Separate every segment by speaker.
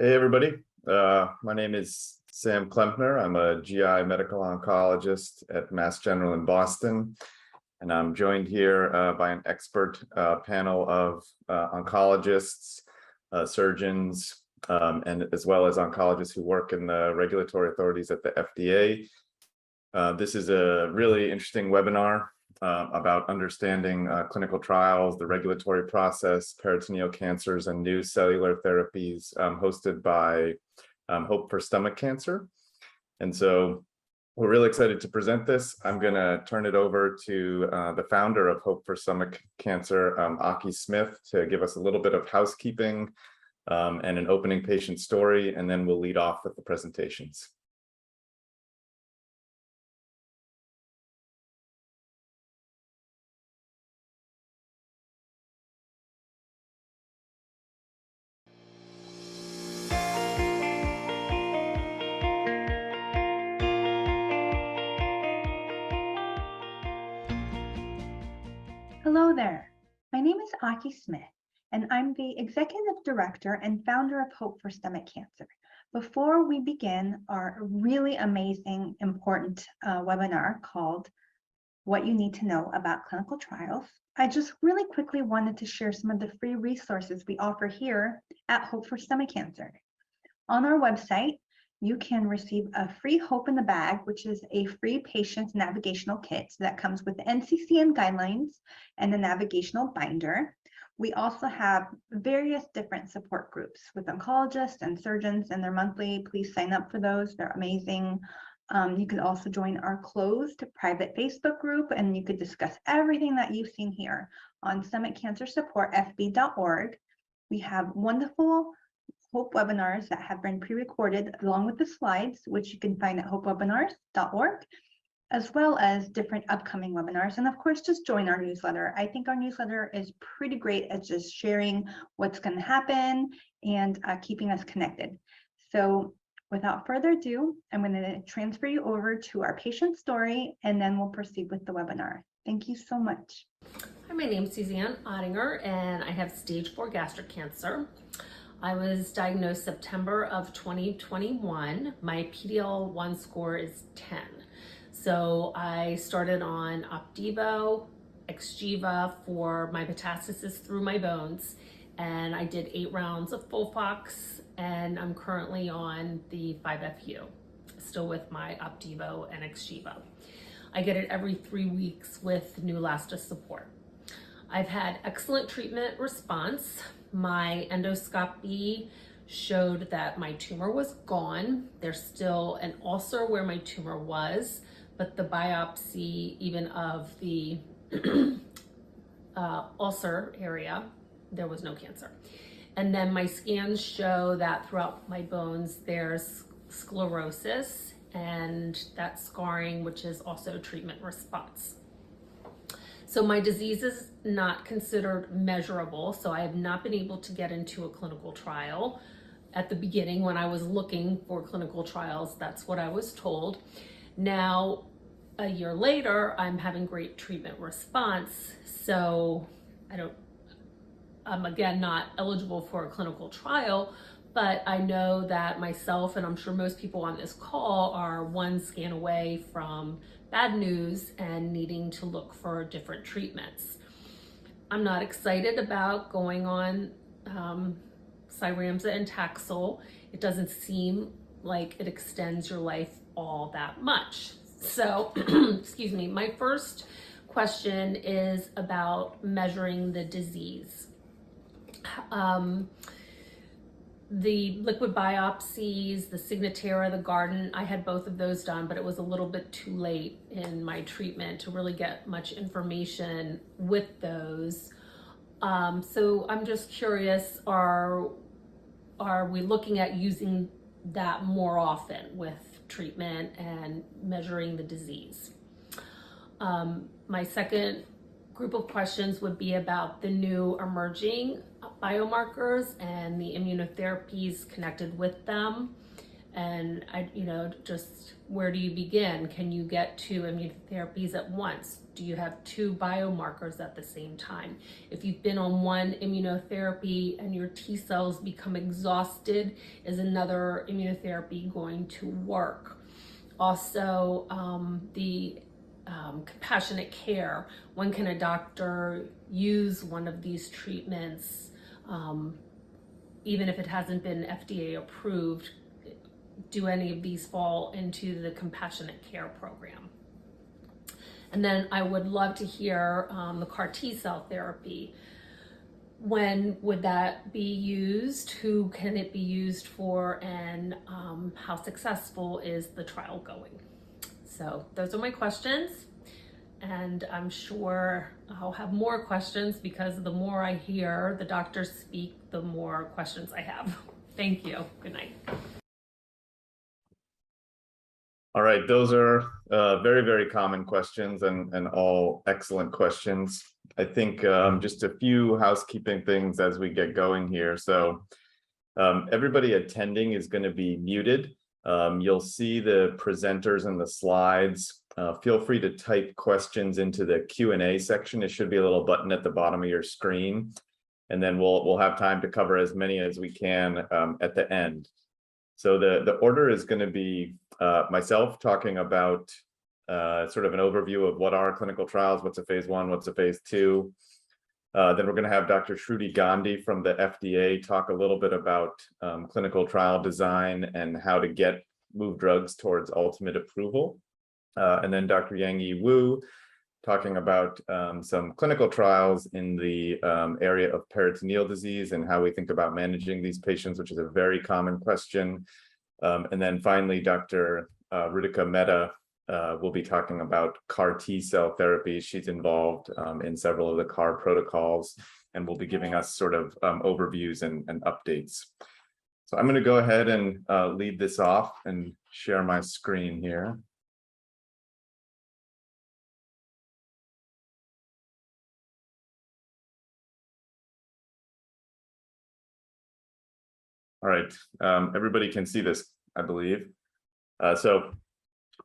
Speaker 1: Hey everybody, my name is Sam Klempner. I'm a GI medical oncologist at Mass General in Boston, and I'm joined here by an expert panel of oncologists, surgeons, and as well as oncologists who work in the regulatory authorities at the FDA. This is a really interesting webinar about understanding clinical trials, the regulatory process, peritoneal cancers, and new cellular therapies, hosted by Hope for Stomach Cancer. And so we're really excited to present this. I'm going to turn it over to the founder of Hope for Stomach Cancer, Aki Smith, to give us a little bit of housekeeping and an opening patient story, and then we'll lead off with the presentations.
Speaker 2: Hello there. My name is Aki Smith, and I'm the Executive Director and founder of Hope for Stomach Cancer. Before we begin our really amazing, important webinar called What You Need to Know About Clinical Trials, I just really quickly wanted to share some of the free resources we offer here at Hope for Stomach Cancer. On our website, you can receive a free Hope in the Bag, which is a free patient navigational kit that comes with the NCCN guidelines and the navigational binder. We also have various different support groups with oncologists and surgeons, and they're monthly. Please sign up for those. They're amazing. You can also join our closed private Facebook group, and you could discuss everything that you've seen here on stomachcancersupportfb.org. We have wonderful Hope webinars that have been pre-recorded along with the slides, which you can find at hopewebinars.org, as well as different upcoming webinars. And of course, just join our newsletter. I think our newsletter is pretty great at just sharing what's going to happen and keeping us connected. So without further ado, I'm going to transfer you over to our patient story, and then we'll proceed with the webinar. Thank you so much.
Speaker 3: Hi, my name is Suzanne Ottinger, and I have stage 4 gastric cancer. I was diagnosed September of 2021. My PD-L1 score is 10. So I started on Opdivo, Xgeva for my metastasis through my bones, and I did 8 rounds of FOLFOX, and I'm currently on the 5FU, still with my Opdivo and Xgeva. I get it every 3 weeks with Neulasta support. I've had excellent treatment response. My endoscopy showed that my tumor was gone. There's still an ulcer where my tumor was, but the biopsy, even of the ulcer area, there was no cancer. And then my scans show that throughout my bones, there's sclerosis and that scarring, which is also treatment response. So my disease is not considered measurable, so I have not been able to get into a clinical trial. At the beginning, when I was looking for clinical trials, that's what I was told. Now, a year later, I'm having great treatment response, so I'm again not eligible for a clinical trial, but I know that myself, and I'm sure most people on this call, are one scan away from bad news and needing to look for different treatments. I'm not excited about going on Cyramza and Taxol. It doesn't seem like it extends your life all that much. So, excuse me, my first question is about measuring the disease. The liquid biopsies, the Signatera, the Garden, I had both of those done, but it was a little bit too late in my treatment to really get much information with those. So I'm just curious, are we looking at using that more often with treatment and measuring the disease? My second group of questions would be about the new emerging biomarkers and the immunotherapies connected with them. And just where do you begin? Can you get 2 immunotherapies at once? Do you have 2 biomarkers at the same time? If you've been on one immunotherapy and your T cells become exhausted, is another immunotherapy going to work? Also, the compassionate care. When can a doctor use one of these treatments, even if it hasn't been FDA approved? Do any of these fall into the compassionate care program? And then I would love to hear the CAR T-cell therapy. When would that be used? Who can it be used for? And how successful is the trial going? So those are my questions. And I'm sure I'll have more questions because the more I hear the doctors speak, the more questions I have. Thank you. Good night.
Speaker 1: All right, those are very, very common questions and all excellent questions. I think just a few housekeeping things as we get going here. So everybody attending is going to be muted. You'll see the presenters and the slides. Feel free to type questions into the Q&A section. It should be a little button at the bottom of your screen. And then we'll have time to cover as many as we can at the end. So the order is going to be myself talking about sort of an overview of what are clinical trials, what's a phase 1, what's a phase 2. Then we're going to have Dr. Shruti Gandhi from the FDA talk a little bit about clinical trial design and how to move drugs towards ultimate approval. And then Dr. Yang-Yi Wu talking about some clinical trials in the area of peritoneal disease and how we think about managing these patients, which is a very common question. And then finally, Dr. Ritika Mehta will be talking about CAR T-cell therapy. She's involved in several of the CAR protocols and will be giving us sort of overviews and updates. So I'm going to go ahead and lead this off and share my screen here. All right, everybody can see this, I believe. So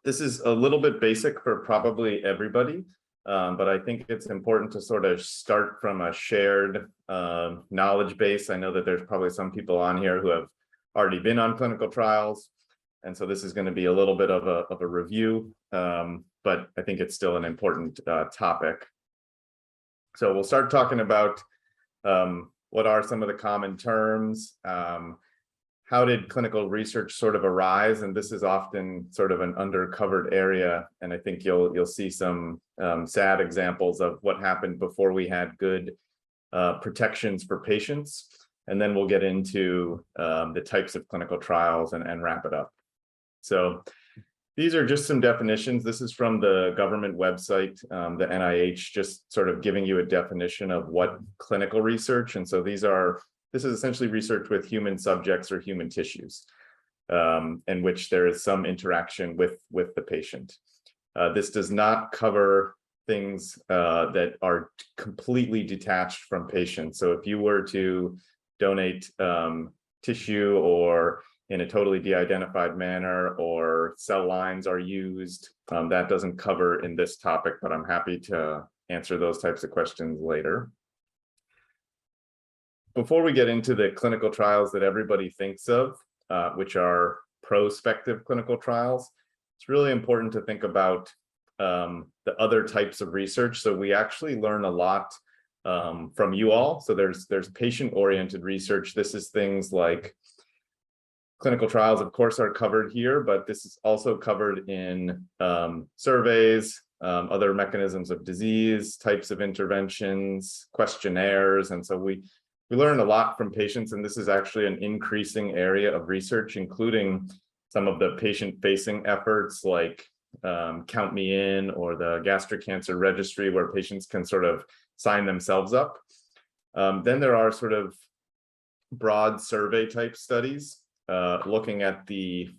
Speaker 1: this is a little bit basic for probably everybody, but I think it's important to sort of start from a shared knowledge base. I know that there's probably some people on here who have already been on clinical trials, and so this is going to be a little bit of a review, but I think it's still an important topic. So we'll start talking about what are some of the common terms. How did clinical research sort of arise? And this is often sort of an undercovered area. And I think you'll see some sad examples of what happened before we had good protections for patients. And then we'll get into the types of clinical trials and wrap it up. So these are just some definitions. This is from the government website, the NIH, just sort of giving you a definition of what clinical research. And so this is essentially research with human subjects or human tissues, in which there is some interaction with the patient. This does not cover things that are completely detached from patients. So if you were to donate tissue or in a totally de-identified manner, or cell lines are used, that doesn't cover in this topic, but I'm happy to answer those types of questions later. Before we get into the clinical trials that everybody thinks of, which are prospective clinical trials, it's really important to think about the other types of research. So we actually learn a lot from you all. So there's patient-oriented research. This is things like clinical trials, of course, are covered here, but this is also covered in surveys, other mechanisms of disease, types of interventions, questionnaires. And so we learn a lot from patients, and this is actually an increasing area of research, including some of the patient-facing efforts like Count Me In or the Gastric Cancer Registry, where patients can sort of sign themselves up. Then there are sort of broad survey type studies looking at the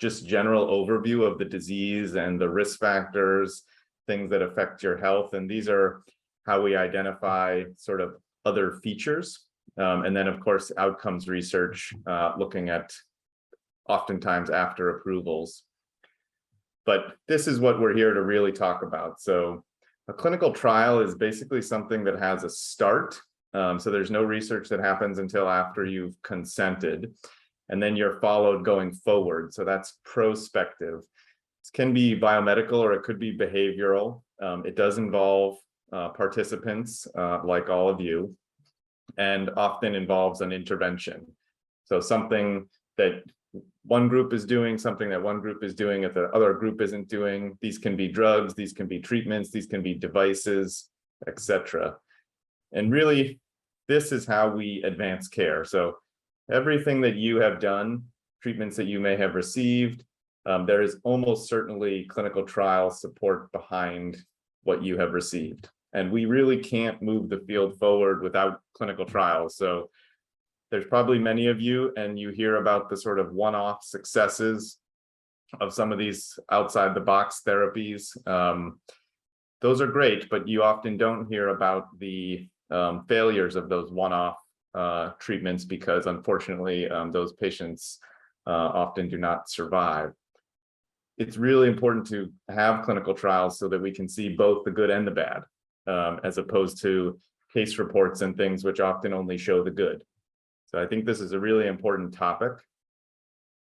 Speaker 1: just general overview of the disease and the risk factors, things that affect your health. And these are how we identify sort of other features. And then, of course, outcomes research, looking at oftentimes after approvals. But this is what we're here to really talk about. So a clinical trial is basically something that has a start. So there's no research that happens until after you've consented, and then you're followed going forward. So that's prospective. This can be biomedical or it could be behavioral. It does involve participants like all of you, and often involves an intervention. So something that one group is doing, something that one group is doing that the other group isn't doing. These can be drugs, these can be treatments, these can be devices, etc. And really, this is how we advance care. So everything that you have done, treatments that you may have received, there is almost certainly clinical trial support behind what you have received. And we really can't move the field forward without clinical trials. So there's probably many of you, and you hear about the sort of one-off successes of some of these outside the box therapies. Those are great, but you often don't hear about the failures of those one-off treatments because unfortunately those patients often do not survive. It's really important to have clinical trials so that we can see both the good and the bad, as opposed to case reports and things which often only show the good. So I think this is a really important topic.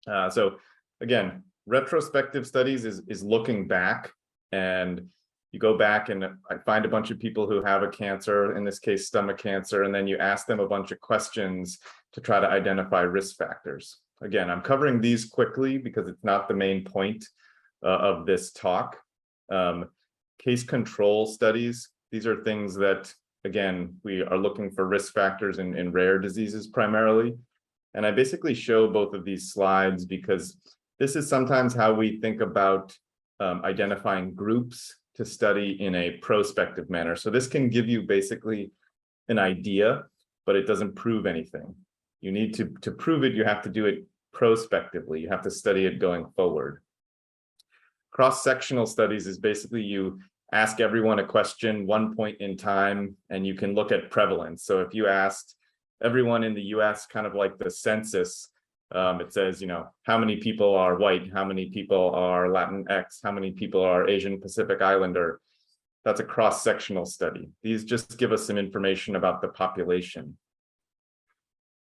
Speaker 1: So again, retrospective studies is looking back, and you go back and I find a bunch of people who have a cancer, in this case, stomach cancer, and then you ask them a bunch of questions to try to identify risk factors. Again, I'm covering these quickly because it's not the main point of this talk. Case control studies, these are things that, again, we are looking for risk factors in rare diseases primarily. And I basically show both of these slides because this is sometimes how we think about identifying groups to study in a prospective manner. So this can give you basically an idea, but it doesn't prove anything. You need to prove it, you have to do it prospectively. You have to study it going forward. Cross-sectional studies is basically you ask everyone a question, one point in time, and you can look at prevalence. So if you asked everyone in the US, kind of like the census, it says, how many people are white, how many people are Latinx, how many people are Asian Pacific Islander. That's a cross-sectional study. These just give us some information about the population.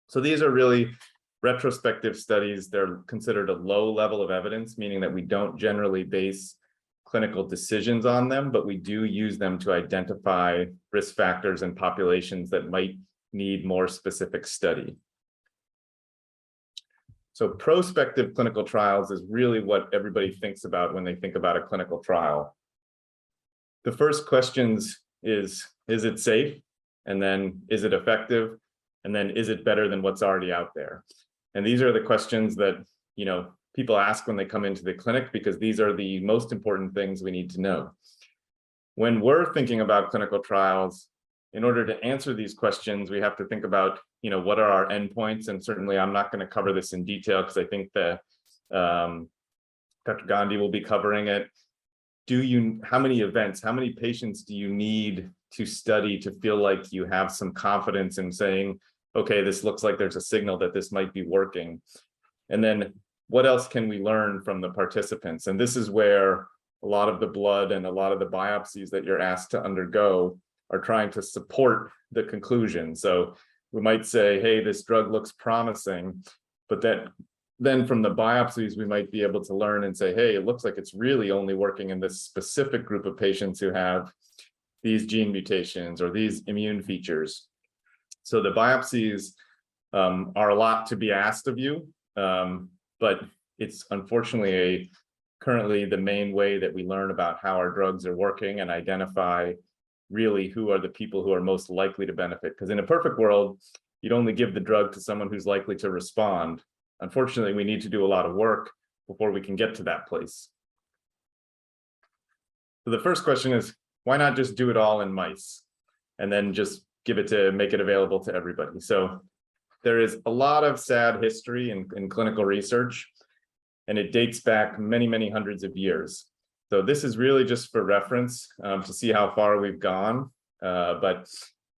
Speaker 1: So these are really retrospective studies. They're considered a low level of evidence, meaning that we don't generally base clinical decisions on them, but we do use them to identify risk factors and populations that might need more specific study. So prospective clinical trials is really what everybody thinks about when they think about a clinical trial. The first questions is it safe? And then, is it effective? And then, is it better than what's already out there? And these are the questions that, people ask when they come into the clinic, because these are the most important things we need to know. When we're thinking about clinical trials, in order to answer these questions, we have to think about, what are our endpoints? And certainly I'm not going to cover this in detail because I think that Dr. Gandhi will be covering it. How many events, how many patients do you need to study to feel like you have some confidence in saying, okay, this looks like there's a signal that this might be working? And then what else can we learn from the participants? And this is where a lot of the blood and a lot of the biopsies that you're asked to undergo are trying to support the conclusion. So we might say, hey, this drug looks promising, but then from the biopsies, we might be able to learn and say, hey, it looks like it's really only working in this specific group of patients who have these gene mutations or these immune features. So the biopsies are a lot to be asked of you, but it's unfortunately currently the main way that we learn about how our drugs are working and identify really who are the people who are most likely to benefit. Because in a perfect world, you'd only give the drug to someone who's likely to respond. Unfortunately, we need to do a lot of work before we can get to that place. So the first question is, why not just do it all in mice and then just make it available to everybody? So there is a lot of sad history in clinical research, and it dates back many, many hundreds of years. So this is really just for reference to see how far we've gone. But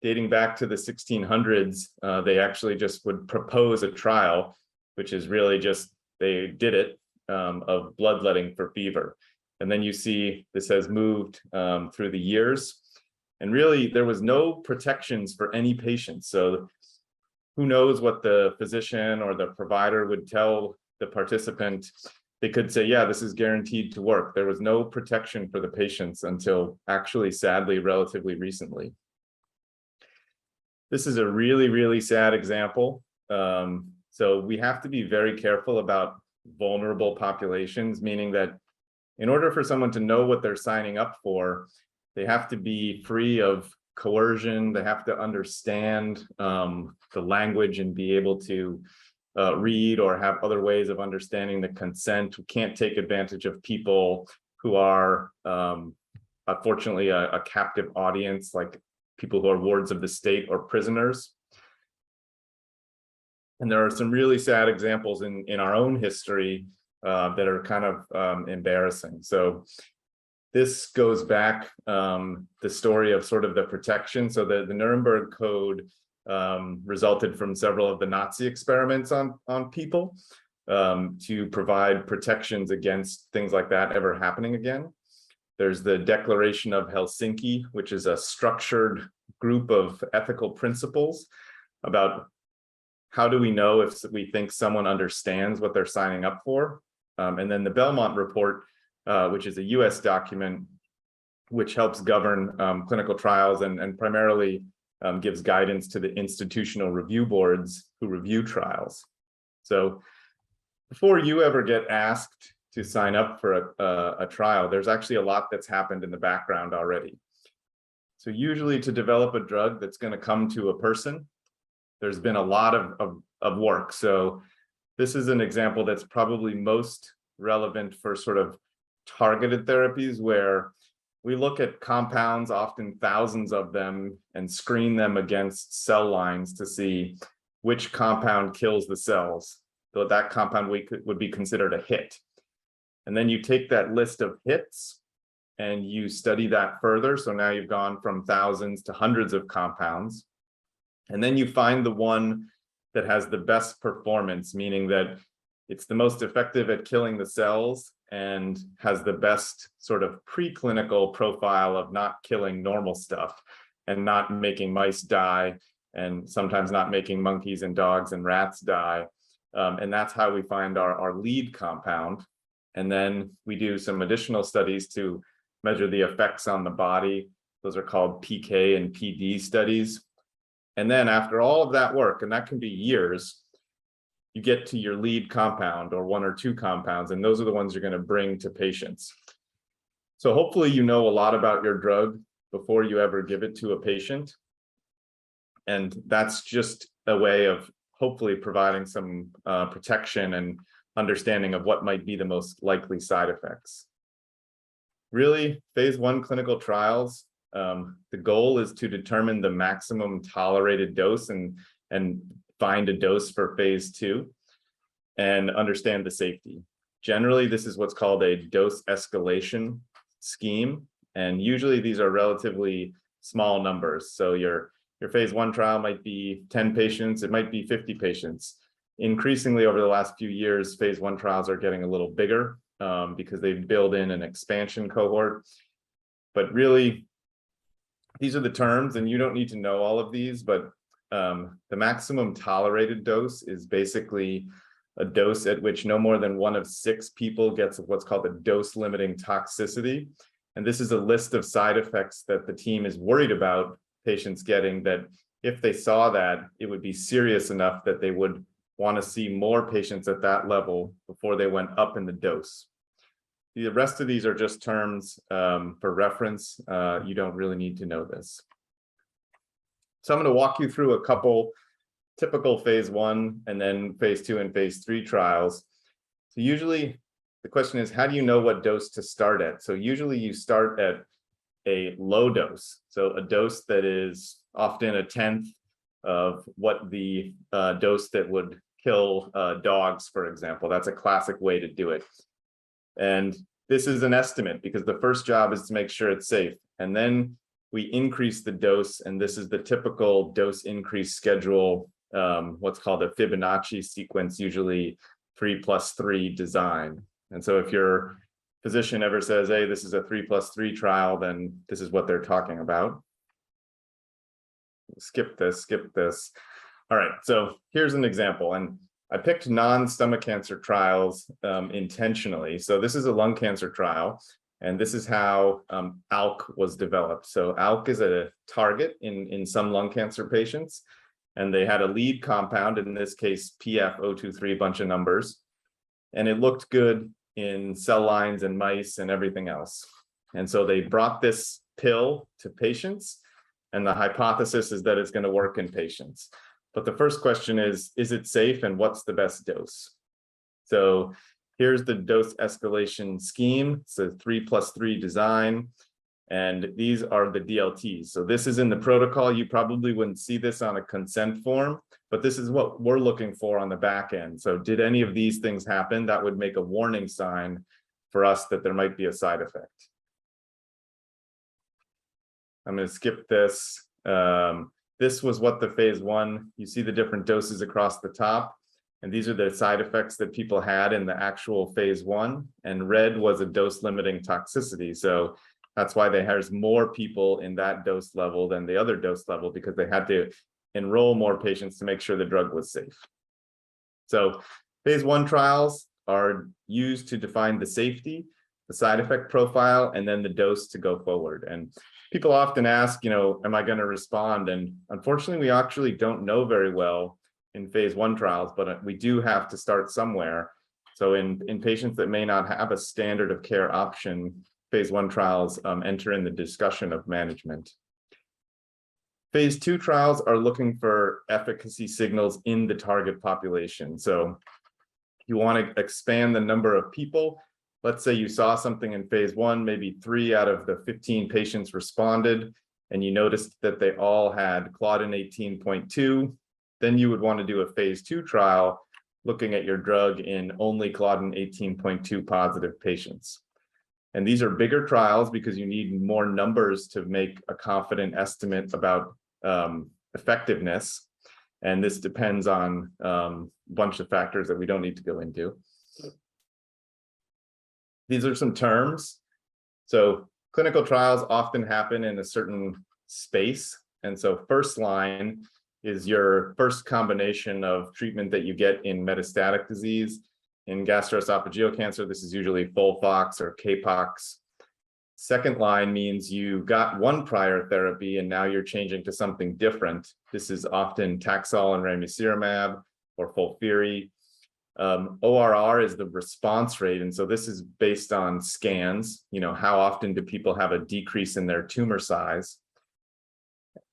Speaker 1: dating back to the 1600s, they actually just would propose a trial, which is really just they did it of bloodletting for fever. And then you see this has moved through the years. And really, there was no protections for any patient. So who knows what the physician or the provider would tell the participant. They could say, yeah, this is guaranteed to work. There was no protection for the patients until actually, sadly, relatively recently. This is a really, really sad example. So we have to be very careful about vulnerable populations, meaning that in order for someone to know what they're signing up for, they have to be free of coercion. They have to understand the language and be able to read or have other ways of understanding the consent. We can't take advantage of people who are unfortunately a captive audience, like people who are wards of the state or prisoners. And there are some really sad examples in our own history that are kind of embarrassing. So this goes back the story of sort of the protection. So the Nuremberg Code resulted from several of the Nazi experiments on people to provide protections against things like that ever happening again. There's the Declaration of Helsinki, which is a structured group of ethical principles about how do we know if we think someone understands what they're signing up for. And then the Belmont Report, which is a US document, which helps govern clinical trials and primarily gives guidance to the institutional review boards who review trials. So before you ever get asked to sign up for a trial, there's actually a lot that's happened in the background already. So usually to develop a drug that's going to come to a person, there's been a lot of work. So this is an example that's probably most relevant for sort of targeted therapies, where we look at compounds, often thousands of them, and screen them against cell lines to see which compound kills the cells. So that compound would be considered a hit. And then you take that list of hits and you study that further. So now you've gone from thousands to hundreds of compounds. And then you find the one that has the best performance, meaning that it's the most effective at killing the cells and has the best sort of preclinical profile of not killing normal stuff and not making mice die, and sometimes not making monkeys and dogs and rats die. And that's how we find our lead compound. And then we do some additional studies to measure the effects on the body. Those are called PK and PD studies. And then after all of that work, and that can be years, you get to your lead compound or one or two compounds, and those are the ones you're going to bring to patients. So hopefully you know a lot about your drug before you ever give it to a patient. And that's just a way of hopefully providing some protection and understanding of what might be the most likely side effects. Really, phase 1 clinical trials, the goal is to determine the maximum tolerated dose and find a dose for phase 2 and understand the safety. Generally, this is what's called a dose escalation scheme. And usually these are relatively small numbers. So your phase 1 trial might be 10 patients, it might be 50 patients. Increasingly over the last few years, phase 1 trials are getting a little bigger because they've built in an expansion cohort. But really, these are the terms, and you don't need to know all of these, but the maximum tolerated dose is basically a dose at which no more than 1 of 6 people gets what's called a dose-limiting toxicity. And this is a list of side effects that the team is worried about patients getting, that if they saw that, it would be serious enough that they would want to see more patients at that level before they went up in the dose. The rest of these are just terms for reference. You don't really need to know this. So I'm going to walk you through a couple typical phase 1 and then phase 2 and phase 3 trials. So usually the question is, how do you know what dose to start at? So usually you start at a low dose. So a dose that is often a tenth of what the dose that would kill dogs, for example. That's a classic way to do it. And this is an estimate because the first job is to make sure it's safe. And then we increase the dose, and this is the typical dose increase schedule, what's called a Fibonacci sequence, usually 3+3 design. And so if your physician ever says, hey, this is a 3+3 trial, then this is what they're talking about. Skip this. All right, so here's an example. And I picked non-stomach cancer trials intentionally. So this is a lung cancer trial, and this is how ALK was developed. So ALK is a target in some lung cancer patients, and they had a lead compound, in this case, PF023, bunch of numbers, and it looked good in cell lines and mice and everything else. And so they brought this pill to patients, and the hypothesis is that it's going to work in patients. But the first question is it safe, and what's the best dose? So here's the dose escalation scheme. It's a 3+3 design, and these are the DLTs. So this is in the protocol. You probably wouldn't see this on a consent form, but this is what we're looking for on the back end. So did any of these things happen? That would make a warning sign for us that there might be a side effect. I'm going to skip this. This was what the phase 1, you see the different doses across the top, and these are the side effects that people had in the actual phase 1, and red was a dose limiting toxicity. So that's why there's more people in that dose level than the other dose level, because they had to enroll more patients to make sure the drug was safe. So phase 1 trials are used to define the safety, the side effect profile, and then the dose to go forward. And people often ask, am I going to respond? And unfortunately, we actually don't know very well in phase 1 trials, but we do have to start somewhere. So in patients that may not have a standard of care option, phase 1 trials enter in the discussion of management. Phase 2 trials are looking for efficacy signals in the target population. So you want to expand the number of people. Let's say you saw something in phase 1, maybe 3 out of the 15 patients responded, and you noticed that they all had Claudin 18.2. Then you would want to do a phase 2 trial looking at your drug in only Claudin 18.2 positive patients. And these are bigger trials because you need more numbers to make a confident estimate about effectiveness. And this depends on a bunch of factors that we don't need to go into. These are some terms. So clinical trials often happen in a certain space. And so first line is your first combination of treatment that you get in metastatic disease. In gastroesophageal cancer, this is usually FOLFOX or CAPOX. Second line means you got one prior therapy and now you're changing to something different. This is often Taxol and ramucirumab or FOLFIRI. ORR is the response rate, and so this is based on scans. How often do people have a decrease in their tumor size?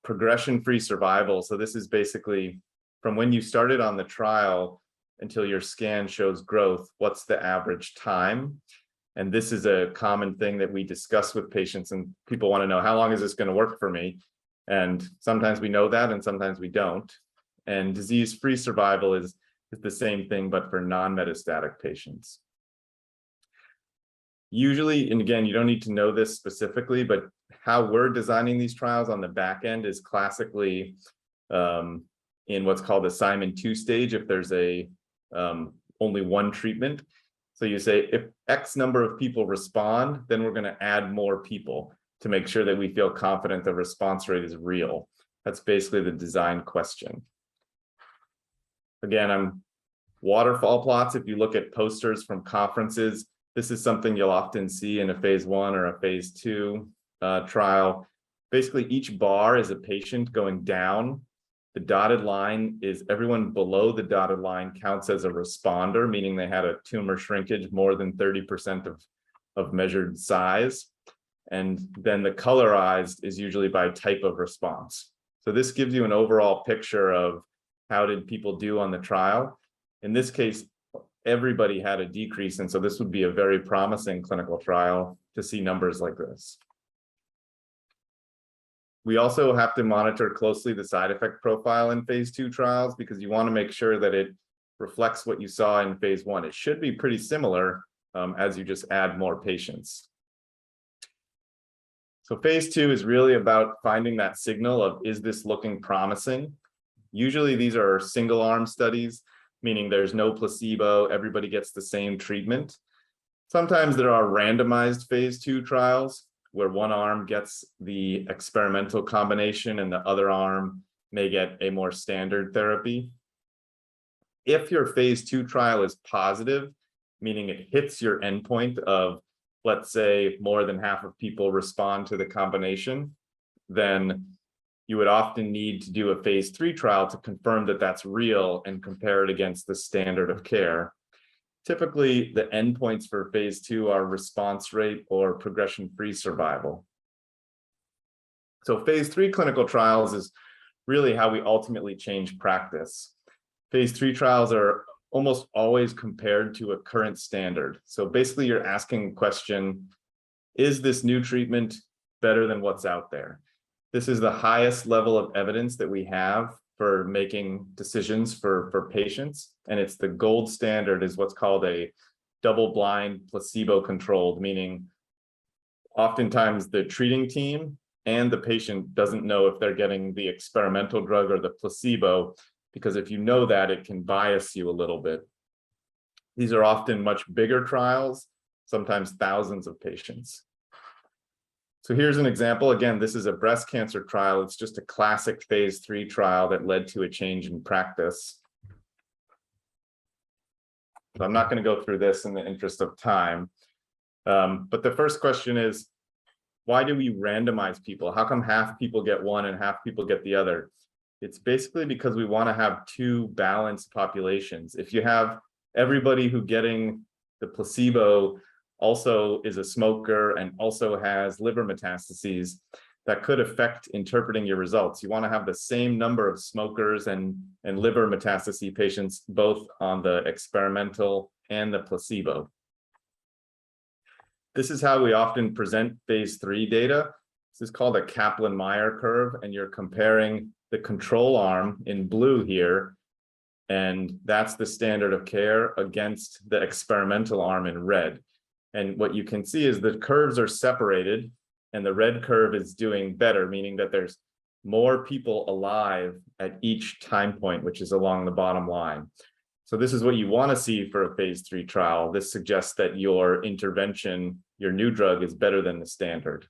Speaker 1: Progression-free survival, so this is basically from when you started on the trial until your scan shows growth, what's the average time? And this is a common thing that we discuss with patients, and people want to know, how long is this going to work for me? And sometimes we know that, and sometimes we don't. And disease-free survival is the same thing, but for non-metastatic patients. Usually, and again, you don't need to know this specifically, but how we're designing these trials on the back end is classically in what's called the Simon 2 stage, if there's only one treatment. So you say, if X number of people respond, then we're going to add more people to make sure that we feel confident the response rate is real. That's basically the design question. Again, waterfall plots. If you look at posters from conferences, this is something you'll often see in a phase 1 or a phase 2 trial. Basically, each bar is a patient going down. The dotted line is everyone below the dotted line counts as a responder, meaning they had a tumor shrinkage more than 30% of measured size. And then the colorized is usually by type of response. So this gives you an overall picture of how did people do on the trial. In this case, everybody had a decrease, and so this would be a very promising clinical trial to see numbers like this. We also have to monitor closely the side effect profile in phase 2 trials because you want to make sure that it reflects what you saw in phase 1. It should be pretty similar as you just add more patients. So phase 2 is really about finding that signal of, is this looking promising? Usually these are single arm studies. meaning there's no placebo, everybody gets the same treatment. Sometimes there are randomized phase 2 trials where one arm gets the experimental combination and the other arm may get a more standard therapy. If your phase 2 trial is positive, meaning it hits your endpoint of, let's say, more than half of people respond to the combination, then you would often need to do a phase 3 trial to confirm that that's real and compare it against the standard of care. Typically, the endpoints for phase 2 are response rate or progression-free survival. So phase 3 clinical trials is really how we ultimately change practice. Phase 3 trials are almost always compared to a current standard. So basically you're asking the question, is this new treatment better than what's out there? This is the highest level of evidence that we have for making decisions for patients. And it's the gold standard is what's called a double-blind placebo-controlled, meaning oftentimes the treating team and the patient doesn't know if they're getting the experimental drug or the placebo, because if you know that, it can bias you a little bit. These are often much bigger trials, sometimes thousands of patients. So here's an example. Again, this is a breast cancer trial. It's just a classic phase 3 trial that led to a change in practice. So I'm not going to go through this in the interest of time. But the first question is, why do we randomize people? How come half people get one and half people get the other? It's basically because we want to have two balanced populations. If you have everybody who getting the placebo also is a smoker and also has liver metastases, that could affect interpreting your results. You want to have the same number of smokers and liver metastases patients, both on the experimental and the placebo. This is how we often present phase 3 data. This is called a Kaplan-Meier curve, and you're comparing the control arm in blue here, and that's the standard of care against the experimental arm in red. And what you can see is the curves are separated, and the red curve is doing better, meaning that there's more people alive at each time point, which is along the bottom line. So this is what you want to see for a phase 3 trial. This suggests that your intervention, your new drug, is better than the standard.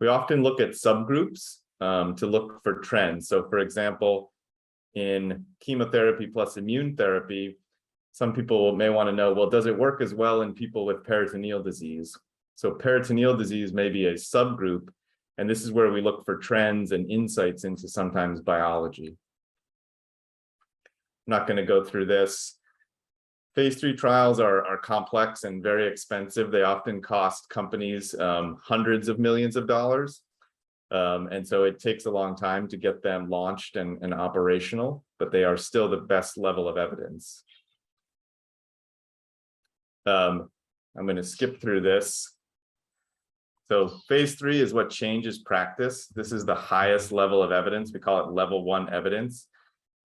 Speaker 1: We often look at subgroups to look for trends. So for example, in chemotherapy plus immune therapy, some people may want to know, well, does it work as well in people with peritoneal disease? So peritoneal disease may be a subgroup, and this is where we look for trends and insights into sometimes biology. I'm not going to go through this. Phase 3 trials are complex and very expensive. They often cost companies hundreds of millions of dollars. And so it takes a long time to get them launched and operational, but they are still the best level of evidence. I'm going to skip through this. So phase 3 is what changes practice. This is the highest level of evidence. We call it level 1 evidence.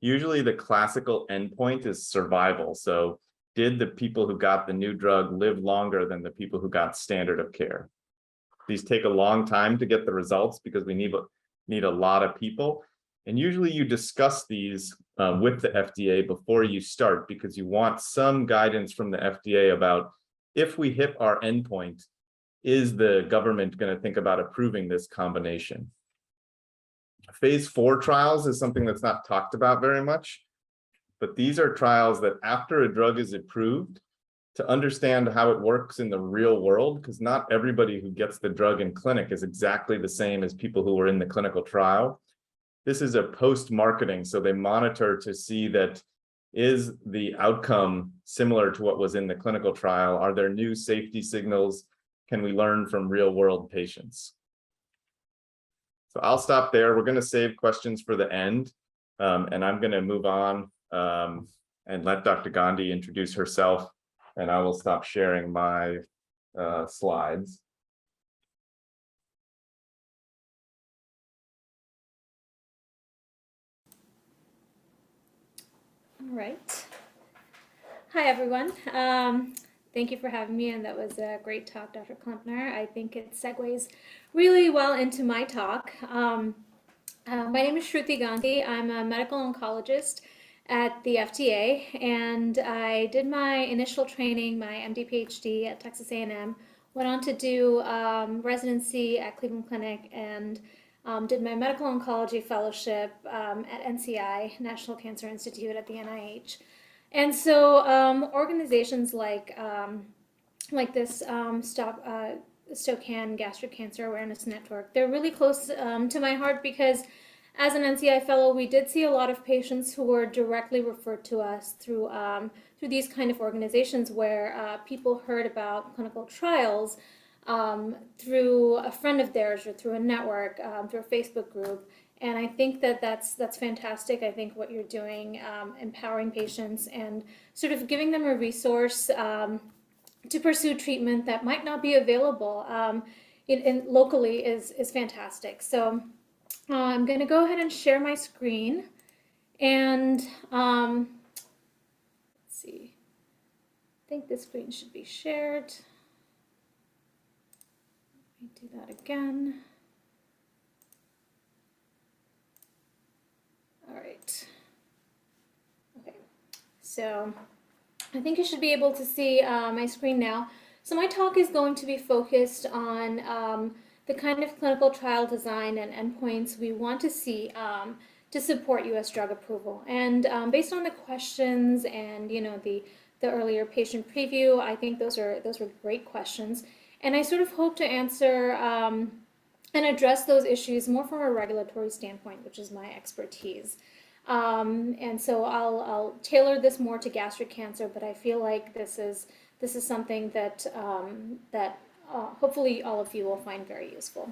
Speaker 1: Usually the classical endpoint is survival. So did the people who got the new drug live longer than the people who got standard of care? These take a long time to get the results because we need a lot of people. And usually you discuss these with the FDA before you start, because you want some guidance from the FDA about, if we hit our endpoint, is the government going to think about approving this combination? Phase 4 trials is something that's not talked about very much, but these are trials that after a drug is approved, to understand how it works in the real world, because not everybody who gets the drug in clinic is exactly the same as people who were in the clinical trial. This is a post-marketing, so they monitor to see that, is the outcome similar to what was in the clinical trial? Are there new safety signals? Can we learn from real-world patients? So I'll stop there. We're going to save questions for the end, and I'm going to move on and let Dr. Gandhi introduce herself, and I will stop sharing my slides.
Speaker 4: All right. Hi, everyone. Thank you for having me, and that was a great talk, Dr. Klempner. I think it segues really well into my talk. My name is Shruti Gandhi. I'm a medical oncologist at the FDA, and I did my initial training, my MD PhD at Texas A&M, went on to do residency at Cleveland Clinic, and did my medical oncology fellowship at NCI, National Cancer Institute at the NIH. And so organizations like this STOCAN Gastric Cancer Awareness Network, they're really close to my heart, because as an NCI fellow, we did see a lot of patients who were directly referred to us through these kind of organizations, where people heard about clinical trials through a friend of theirs, or through a network, through a Facebook group. And I think that that's fantastic. I think what you're doing, empowering patients and sort of giving them a resource to pursue treatment that might not be available locally is fantastic. So I'm going to go ahead and share my screen, and let's see, I think this screen should be shared. Let me do that again. All right. Okay, so I think you should be able to see my screen now. So my talk is going to be focused on the kind of clinical trial design and endpoints we want to see to support U.S. drug approval. And based on the questions and the earlier patient preview, I think those were great questions. And I sort of hope to answer and address those issues more from a regulatory standpoint, which is my expertise. And so I'll tailor this more to gastric cancer, but I feel like this is something that hopefully all of you will find very useful.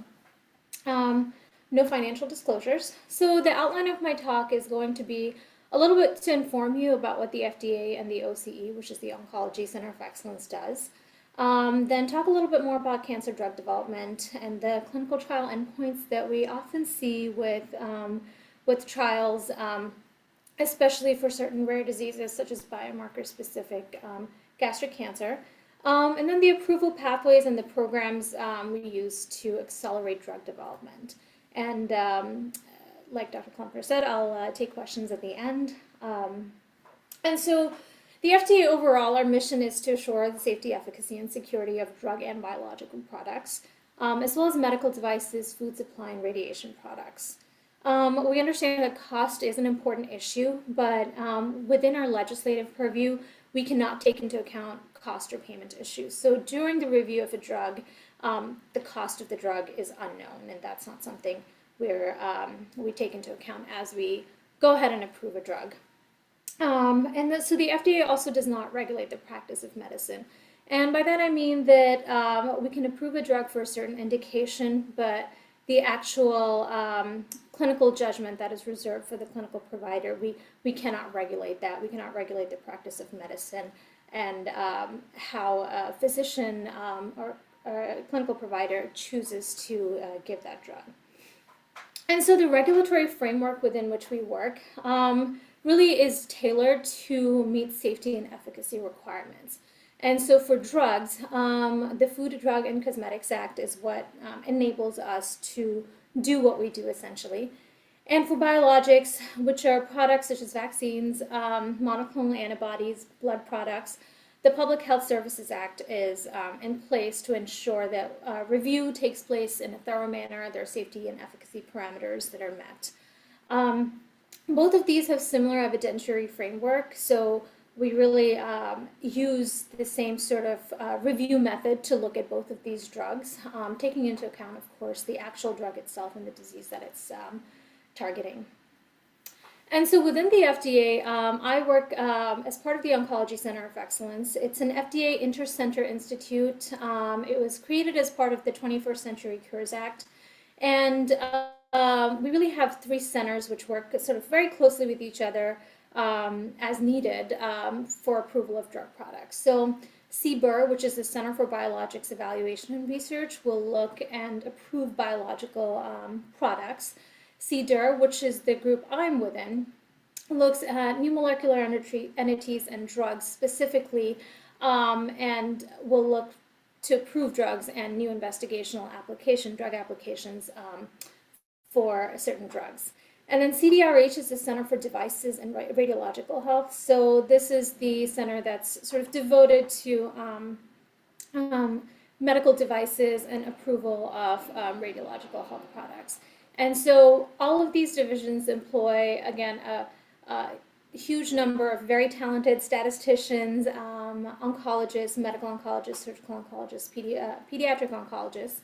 Speaker 4: No financial disclosures. So the outline of my talk is going to be a little bit to inform you about what the FDA and the OCE, which is the Oncology Center of Excellence, does. Then talk a little bit more about cancer drug development and the clinical trial endpoints that we often see with trials, especially for certain rare diseases such as biomarker specific gastric cancer. And then the approval pathways and the programs we use to accelerate drug development. And like Dr. Klempner said, I'll take questions at the end. And so the FDA overall, our mission is to assure the safety, efficacy, and security of drug and biological products, as well as medical devices, food supply, and radiation products. We understand that cost is an important issue, but within our legislative purview, we cannot take into account cost or payment issues. So during the review of a drug, the cost of the drug is unknown, and that's not something we take into account as we go ahead and approve a drug. So the FDA also does not regulate the practice of medicine. And by that I mean that we can approve a drug for a certain indication, but the actual clinical judgment that is reserved for the clinical provider, we cannot regulate that. We cannot regulate the practice of medicine and how a physician or a clinical provider chooses to give that drug. And so the regulatory framework within which we work really is tailored to meet safety and efficacy requirements. And so for drugs, the Food, Drug, and Cosmetics Act is what enables us to do what we do essentially. And for biologics, which are products such as vaccines, monoclonal antibodies, blood products, the Public Health Services Act is in place to ensure that review takes place in a thorough manner, there are safety and efficacy parameters that are met. Both of these have similar evidentiary framework, so we really use the same sort of review method to look at both of these drugs, taking into account, of course, the actual drug itself and the disease that it's targeting. And so within the FDA, I work as part of the Oncology Center of Excellence. It's an FDA Intercenter Institute. It was created as part of the 21st Century Cures Act. And we really have 3 centers which work sort of very closely with each other as needed for approval of drug products. So CBER, which is the Center for Biologics Evaluation and Research, will look and approve biological products. CDER, which is the group I'm within, looks at new molecular entities and drugs specifically, and will look to approve drugs and new investigational drug applications for certain drugs. And then CDRH is the Center for Devices and Radiological Health. So this is the center that's sort of devoted to medical devices and approval of radiological health products. And so all of these divisions employ, again, a huge number of very talented statisticians, oncologists, medical oncologists, surgical oncologists, pediatric oncologists,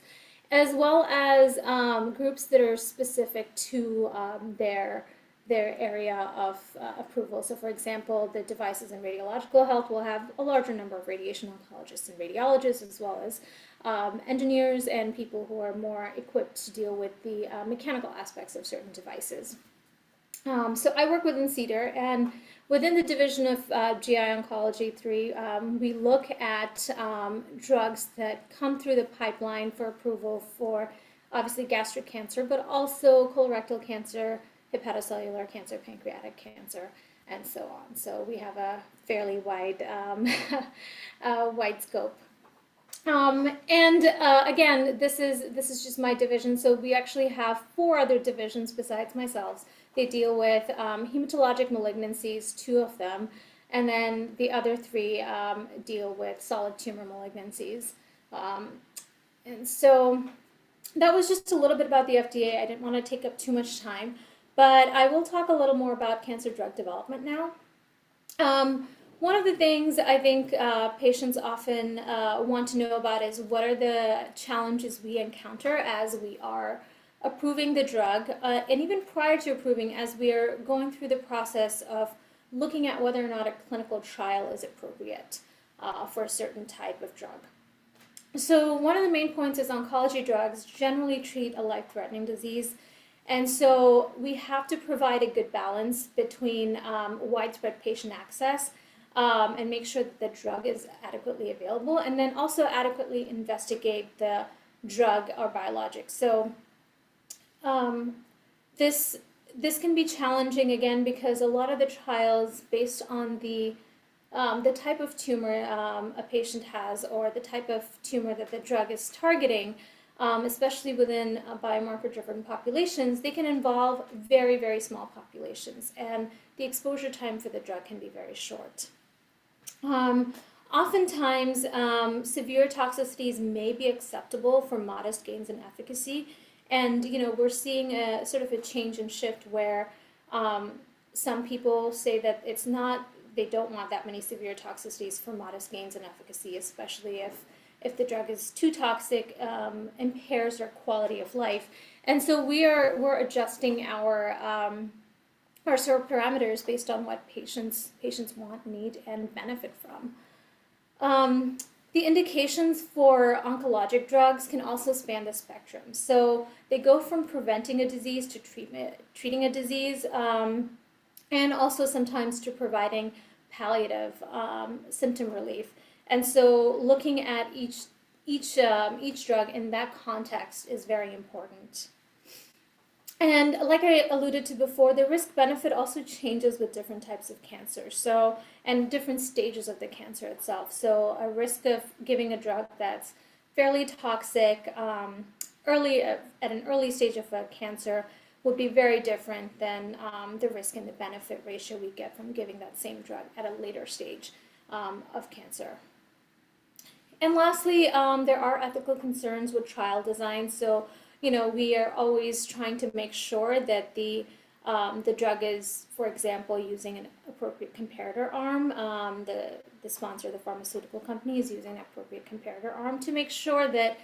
Speaker 4: as well as groups that are specific to their area of approval. So for example, the Devices in Radiological Health will have a larger number of radiation oncologists and radiologists, as well as engineers and people who are more equipped to deal with the mechanical aspects of certain devices. So I work within CEDAR, and within the division of GI Oncology 3, we look at drugs that come through the pipeline for approval for obviously gastric cancer, but also colorectal cancer, hepatocellular cancer, pancreatic cancer, and so on. So we have a fairly wide, wide scope. Again, this is just my division. So we actually have 4 other divisions besides myself. They deal with hematologic malignancies, 2 of them, and then the other 3 deal with solid tumor malignancies. And so that was just a little bit about the FDA. I didn't want to take up too much time, but I will talk a little more about cancer drug development now. One of the things I think patients often want to know about is what are the challenges we encounter as we are approving the drug, and even prior to approving, as we are going through the process of looking at whether or not a clinical trial is appropriate for a certain type of drug. So one of the main points is oncology drugs generally treat a life-threatening disease, and so we have to provide a good balance between widespread patient access and make sure that the drug is adequately available, and then also adequately investigate the drug or biologic. So this can be challenging, again, because a lot of the trials, based on the type of tumor a patient has or the type of tumor that the drug is targeting, especially within biomarker-driven populations, they can involve very, very small populations, and the exposure time for the drug can be very short. Oftentimes, severe toxicities may be acceptable for modest gains in efficacy. And, we're seeing a sort of a change and shift where some people say that they don't want that many severe toxicities for modest gains in efficacy, especially if the drug is too toxic, impairs their quality of life. And so we're adjusting our sort of parameters based on what patients want, need, and benefit from. The indications for oncologic drugs can also span the spectrum. So they go from preventing a disease to treating a disease, and also sometimes to providing palliative symptom relief. And so looking at each drug in that context is very important. And like I alluded to before, the risk-benefit also changes with different types of cancer, and different stages of the cancer itself. So a risk of giving a drug that's fairly toxic at an early stage of a cancer would be very different than the risk and the benefit ratio we get from giving that same drug at a later stage of cancer. And lastly, there are ethical concerns with trial design. So we are always trying to make sure that the drug is, for example, using an appropriate comparator arm. The sponsor, the pharmaceutical company, is using an appropriate comparator arm to make sure that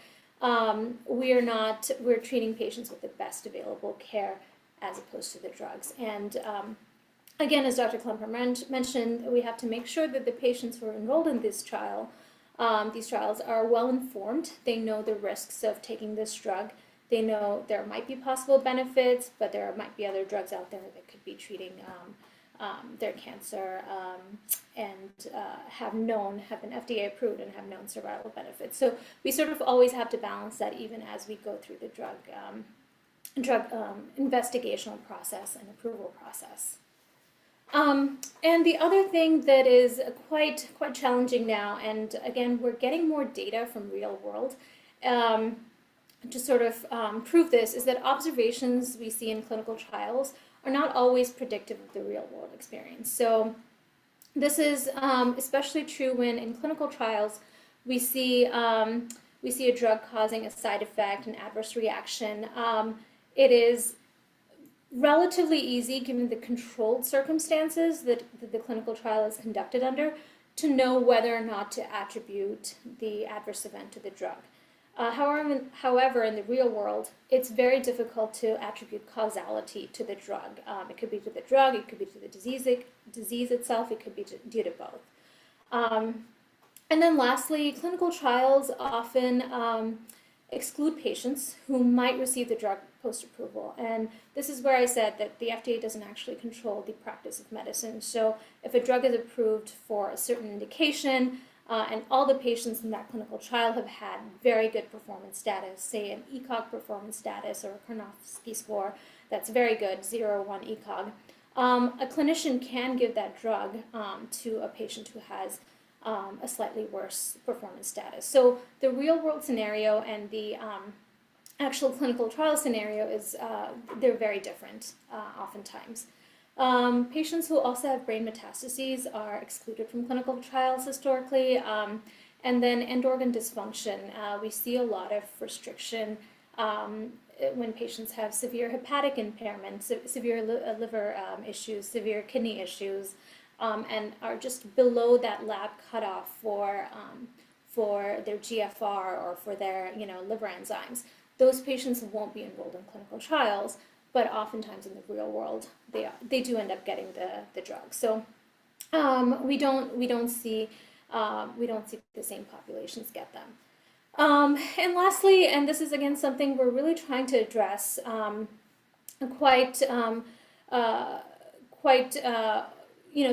Speaker 4: we're treating patients with the best available care as opposed to the drugs. And again, as Dr. Klemper mentioned, we have to make sure that the patients who are enrolled in these trials are well informed. They know the risks of taking this drug. They know there might be possible benefits, but there might be other drugs out there that could be treating their cancer and have been FDA approved and have known survival benefits. So we sort of always have to balance that even as we go through the drug investigational process and approval process. And the other thing that is quite challenging now, and again, we're getting more data from real world to sort of prove this, is that observations we see in clinical trials are not always predictive of the real world experience. So this is especially true when in clinical trials we see a drug causing a side effect, an adverse reaction. It is relatively easy, given the controlled circumstances that the clinical trial is conducted under, to know whether or not to attribute the adverse event to the drug. However, in the real world, it's very difficult to attribute causality to the drug. It could be to the drug, it could be to the disease itself, it could be due to both. And then lastly, clinical trials often exclude patients who might receive the drug post-approval. And this is where I said that the FDA doesn't actually control the practice of medicine. So if a drug is approved for a certain indication, and all the patients in that clinical trial have had very good performance status, say an ECOG performance status or a Karnofsky score that's very good, 0 or 1 ECOG, a clinician can give that drug to a patient who has a slightly worse performance status. So the real world scenario and the actual clinical trial scenario is, they're very different oftentimes. Patients who also have brain metastases are excluded from clinical trials historically. And then end organ dysfunction, we see a lot of restriction when patients have severe hepatic impairment, severe liver issues, severe kidney issues, and are just below that lab cutoff for their GFR or for their liver enzymes. Those patients won't be enrolled in clinical trials, but oftentimes in the real world, they do end up getting the drug. So we don't see the same populations get them. And lastly, and this is again something we're really trying to address quite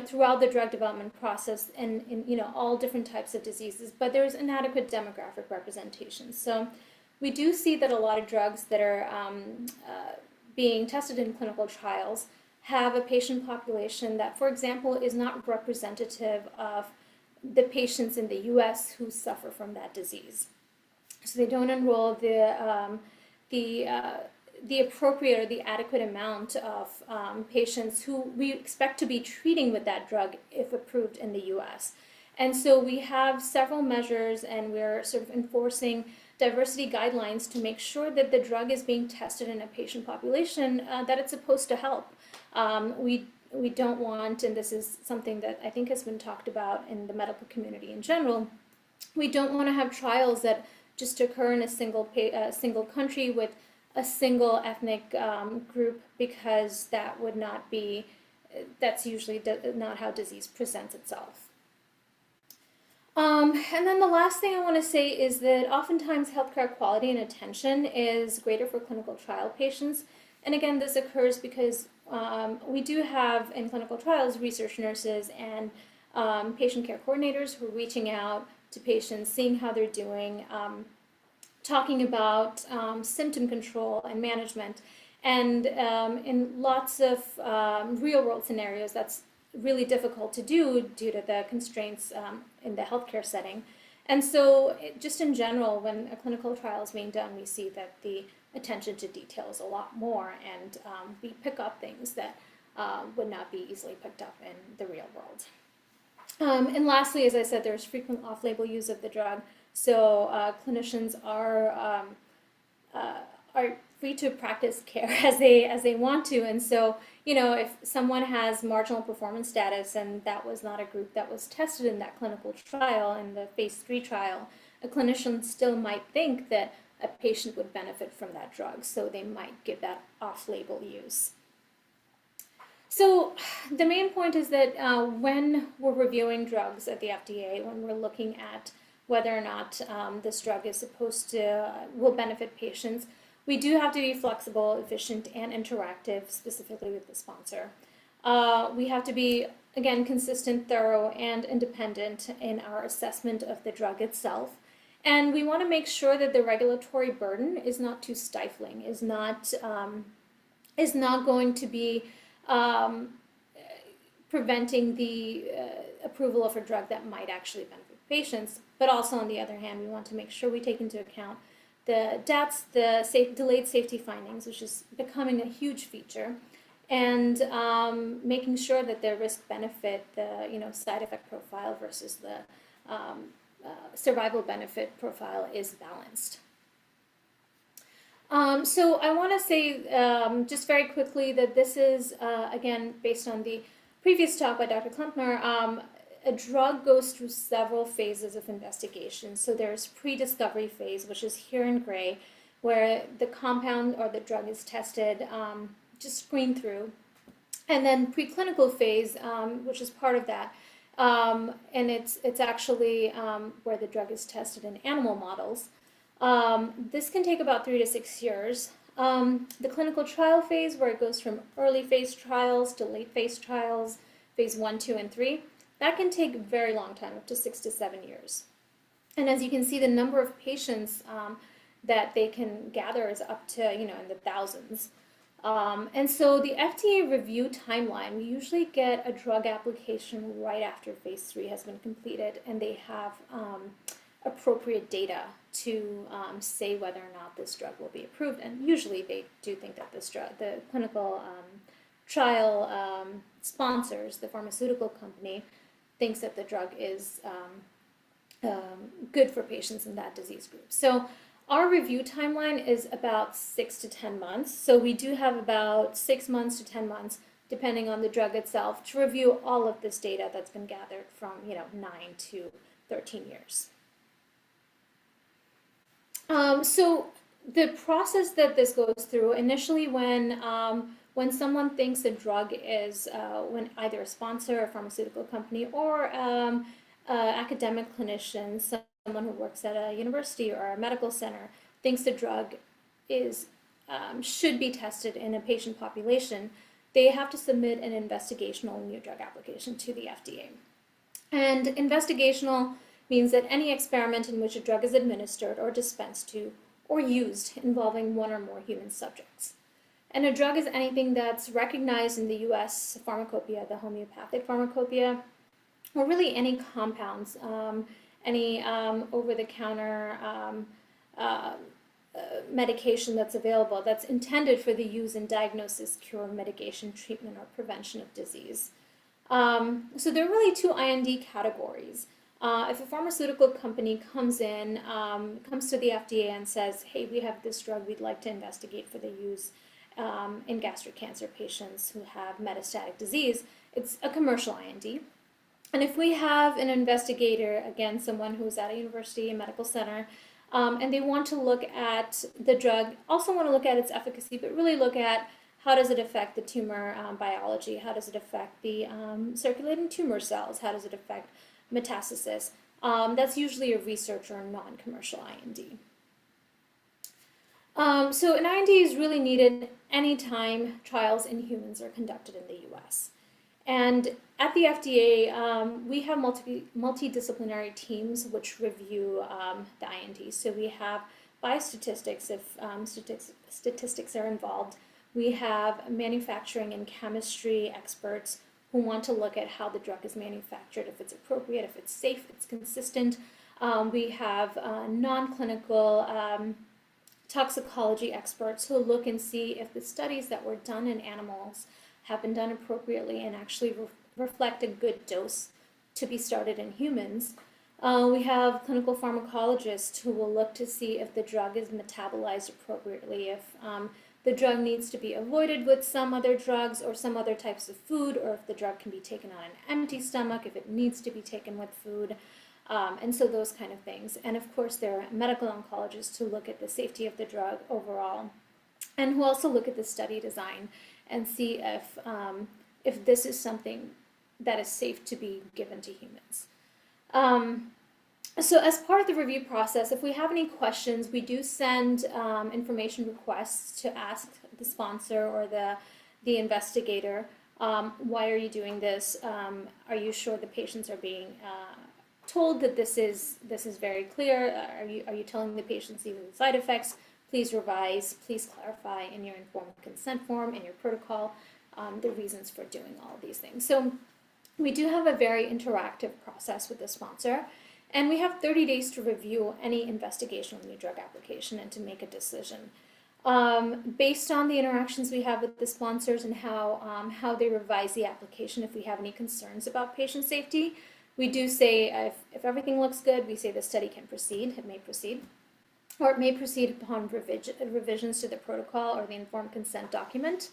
Speaker 4: throughout the drug development process and in all different types of diseases, but there's inadequate demographic representation. So we do see that a lot of drugs that are being tested in clinical trials have a patient population that, for example, is not representative of the patients in the US who suffer from that disease. So they don't enroll the appropriate or the adequate amount of patients who we expect to be treating with that drug if approved in the US. And so we have several measures, and we're sort of enforcing diversity guidelines to make sure that the drug is being tested in a patient population that it's supposed to help. We don't want, and this is something that I think has been talked about in the medical community in general, we don't want to have trials that just occur in a single country with a single ethnic group, because that would not be, that's usually not how disease presents itself. And then the last thing I want to say is that oftentimes healthcare quality and attention is greater for clinical trial patients. And again, this occurs because we do have in clinical trials research nurses and patient care coordinators who are reaching out to patients, seeing how they're doing, talking about symptom control and management. And in lots of real-world scenarios, that's really difficult to do due to the constraints in the healthcare setting. And so just in general, when a clinical trial is being done, we see that the attention to detail is a lot more, and we pick up things that would not be easily picked up in the real world. And lastly, as I said, there's frequent off-label use of the drug. So clinicians are free to practice care as they want to. And so, if someone has marginal performance status and that was not a group that was tested in that clinical trial, in the phase 3 trial, a clinician still might think that a patient would benefit from that drug. So they might give that off-label use. So the main point is that when we're reviewing drugs at the FDA, when we're looking at whether or not this drug is will benefit patients, we do have to be flexible, efficient, and interactive, specifically with the sponsor. We have to be, again, consistent, thorough, and independent in our assessment of the drug itself. And we want to make sure that the regulatory burden is not too stifling, is not going to be preventing the approval of a drug that might actually benefit patients. But also, on the other hand, we want to make sure we take into account the DATs, delayed safety findings, which is becoming a huge feature, and making sure that their risk-benefit, the side effect profile versus the survival benefit profile is balanced. So I want to say just very quickly that this is, again, based on the previous talk by Dr. Klempner, a drug goes through several phases of investigation. So there's pre-discovery phase, which is here in gray, where the compound or the drug is tested, just screened through. And then preclinical phase, which is part of that. And it's actually where the drug is tested in animal models. This can take about 3 to 6 years. The clinical trial phase, where it goes from early phase trials to late phase trials, phase 1, 2, and 3, that can take a very long time, up to 6 to 7 years. And as you can see, the number of patients that they can gather is up to, in the thousands. And so the FDA review timeline, we usually get a drug application right after phase 3 has been completed, and they have appropriate data to say whether or not this drug will be approved. And usually they do think that this drug, the clinical trial sponsors, the pharmaceutical company, thinks that the drug is good for patients in that disease group. So our review timeline is about 6 to 10 months. So we do have about 6 months to 10 months, depending on the drug itself, to review all of this data that's been gathered from 9 to 13 years. So the process that this goes through, initially when someone thinks a drug is, when either a sponsor, a pharmaceutical company, or academic clinician, someone who works at a university or a medical center, thinks the drug is should be tested in a patient population, they have to submit an investigational new drug application to the FDA. And investigational means that any experiment in which a drug is administered or dispensed to or used involving one or more human subjects. And a drug is anything that's recognized in the US pharmacopoeia, the homeopathic pharmacopoeia, or really any compounds, any over-the-counter medication that's available that's intended for the use in diagnosis, cure, mitigation, treatment, or prevention of disease. So there are really 2 IND categories. If a pharmaceutical company comes to the FDA and says, hey, we have this drug we'd like to investigate for the use in gastric cancer patients who have metastatic disease, it's a commercial IND. And if we have an investigator, again, someone who's at a university, a medical center, and they want to look at the drug, also want to look at its efficacy, but really look at how does it affect the tumor biology, how does it affect the circulating tumor cells, how does it affect metastasis. That's usually a research or a non-commercial IND. So an IND is really needed anytime trials in humans are conducted in the US. And at the FDA, we have multidisciplinary teams which review the INDs. So we have biostatistics if statistics are involved. We have manufacturing and chemistry experts who want to look at how the drug is manufactured, if it's appropriate, if it's safe, if it's consistent. We have non-clinical toxicology experts who look and see if the studies that were done in animals have been done appropriately and actually reflect a good dose to be started in humans. We have clinical pharmacologists who will look to see if the drug is metabolized appropriately, if the drug needs to be avoided with some other drugs or some other types of food, or if the drug can be taken on an empty stomach, if it needs to be taken with food, and so those kind of things. And of course, there are medical oncologists who look at the safety of the drug overall, and who also look at the study design and see if this is something that is safe to be given to humans. So as part of the review process, if we have any questions, we do send information requests to ask the sponsor or the investigator, why are you doing this? Are you sure the patients are being told that this is very clear? Are you telling the patients these are the side effects? Please revise, please clarify in your informed consent form, in your protocol, the reasons for doing all of these things. So we do have a very interactive process with the sponsor, and we have 30 days to review any investigational new drug application and to make a decision. Based on the interactions we have with the sponsors and how they revise the application if we have any concerns about patient safety, we do say if everything looks good, we say the study can proceed, it may proceed, or it may proceed upon revisions to the protocol or the informed consent document.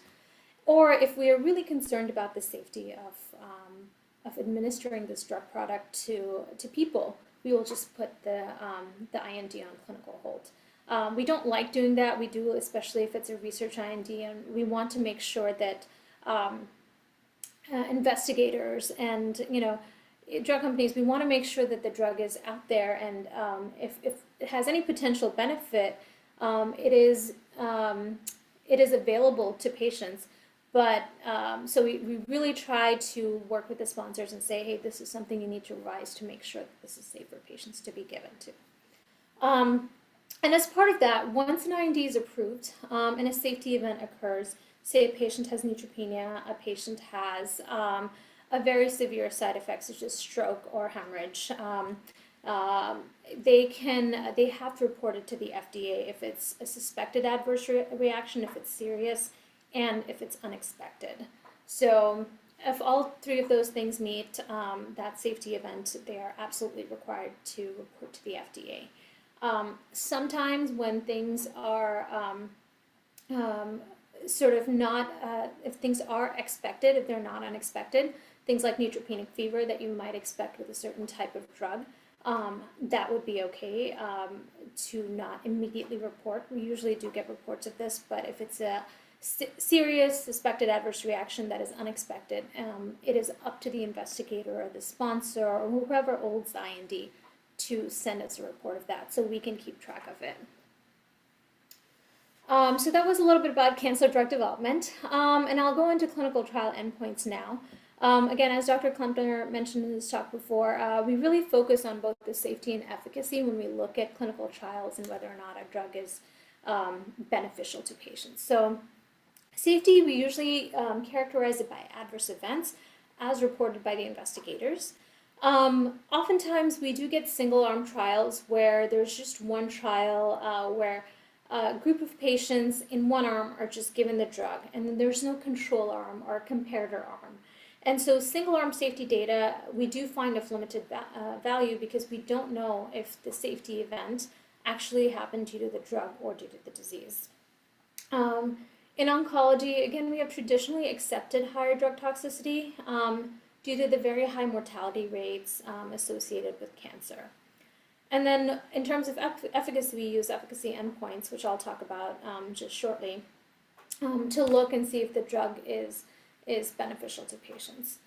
Speaker 4: Or if we are really concerned about the safety of administering this drug product to people, we will just put the IND on clinical hold. We don't like doing that. We do, especially if it's a research IND, and we want to make sure that investigators and drug companies, we want to make sure that the drug is out there, and if it has any potential benefit, it is available to patients. But so we really try to work with the sponsors and say, hey, this is something you need to revise to make sure that this is safe for patients to be given to. And as part of that, once an IND is approved and a safety event occurs, say a patient has neutropenia, a patient has a very severe side effect such as stroke or hemorrhage, they have to report it to the FDA if it's a suspected adverse reaction, if it's serious, and if it's unexpected. So if all three of those things meet that safety event, they are absolutely required to report to the FDA. Sometimes when things are sort of not, if things are expected, if they're not unexpected, things like neutropenic fever that you might expect with a certain type of drug, that would be okay to not immediately report. We usually do get reports of this, but if it's a serious suspected adverse reaction that is unexpected, it is up to the investigator or the sponsor or whoever holds the IND to send us a report of that so we can keep track of it. So that was a little bit about cancer drug development, and I'll go into clinical trial endpoints now. Again, as Dr. Klempner mentioned in his talk before, we really focus on both the safety and efficacy when we look at clinical trials and whether or not a drug is beneficial to patients. So safety, we usually characterize it by adverse events as reported by the investigators. Oftentimes we do get single-arm trials where there's just one trial where a group of patients in one arm are just given the drug, and then there's no control arm or comparator arm. And so single-arm safety data, we do find of limited value because we don't know if the safety event actually happened due to the drug or due to the disease. In oncology, again, we have traditionally accepted higher drug toxicity due to the very high mortality rates associated with cancer. And then in terms of efficacy, we use efficacy endpoints, which I'll talk about just shortly, to look and see if the drug is beneficial to patients.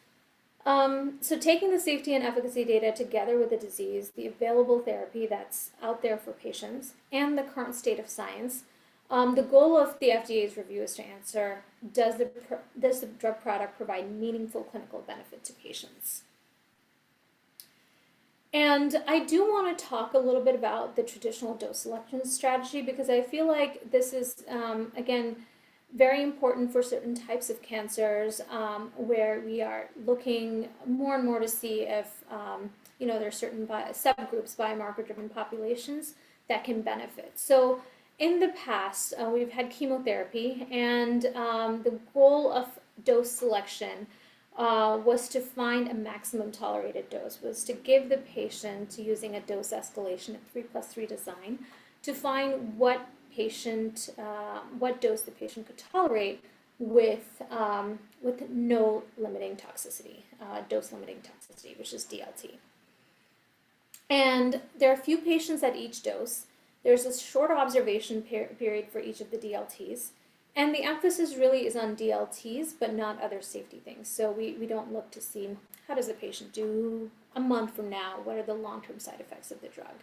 Speaker 4: So taking the safety and efficacy data together with the disease, the available therapy that's out there for patients, and the current state of science, the goal of the FDA's review is to answer, does the drug product provide meaningful clinical benefit to patients? And I do want to talk a little bit about the traditional dose selection strategy because I feel like this is, again, very important for certain types of cancers where we are looking more and more to see if, there's certain subgroups, biomarker-driven populations that can benefit. So in the past, we've had chemotherapy, and the goal of dose selection was to find a maximum tolerated dose, was to give the patient, using a dose escalation at 3+3 design, to find what dose the patient could tolerate with no limiting toxicity, dose limiting toxicity, which is DLT. And there are a few patients at each dose. There's a short observation period for each of the DLTs. And the emphasis really is on DLTs, but not other safety things. So we don't look to see how does the patient do a month from now, what are the long-term side effects of the drug.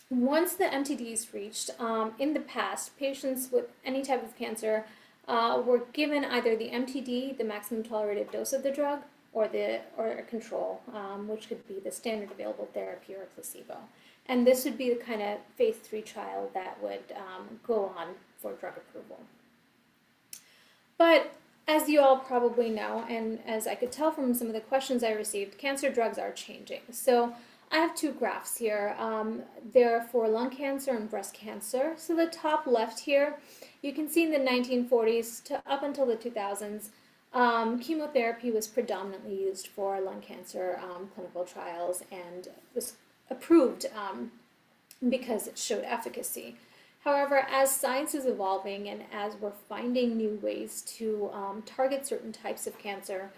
Speaker 4: Once the MTD is reached, in the past, patients with any type of cancer were given either the MTD, the maximum tolerated dose of the drug, or a control, which could be the standard available therapy or a placebo. And this would be the kind of phase 3 trial that would go on for drug approval. But as you all probably know, and as I could tell from some of the questions I received, cancer drugs are changing. So I have two graphs here. They're for lung cancer and breast cancer. So the top left here, you can see in the 1940s to up until the 2000s, chemotherapy was predominantly used for lung cancer clinical trials and was approved because it showed efficacy. However, as science is evolving and as we're finding new ways to target certain types of cancer,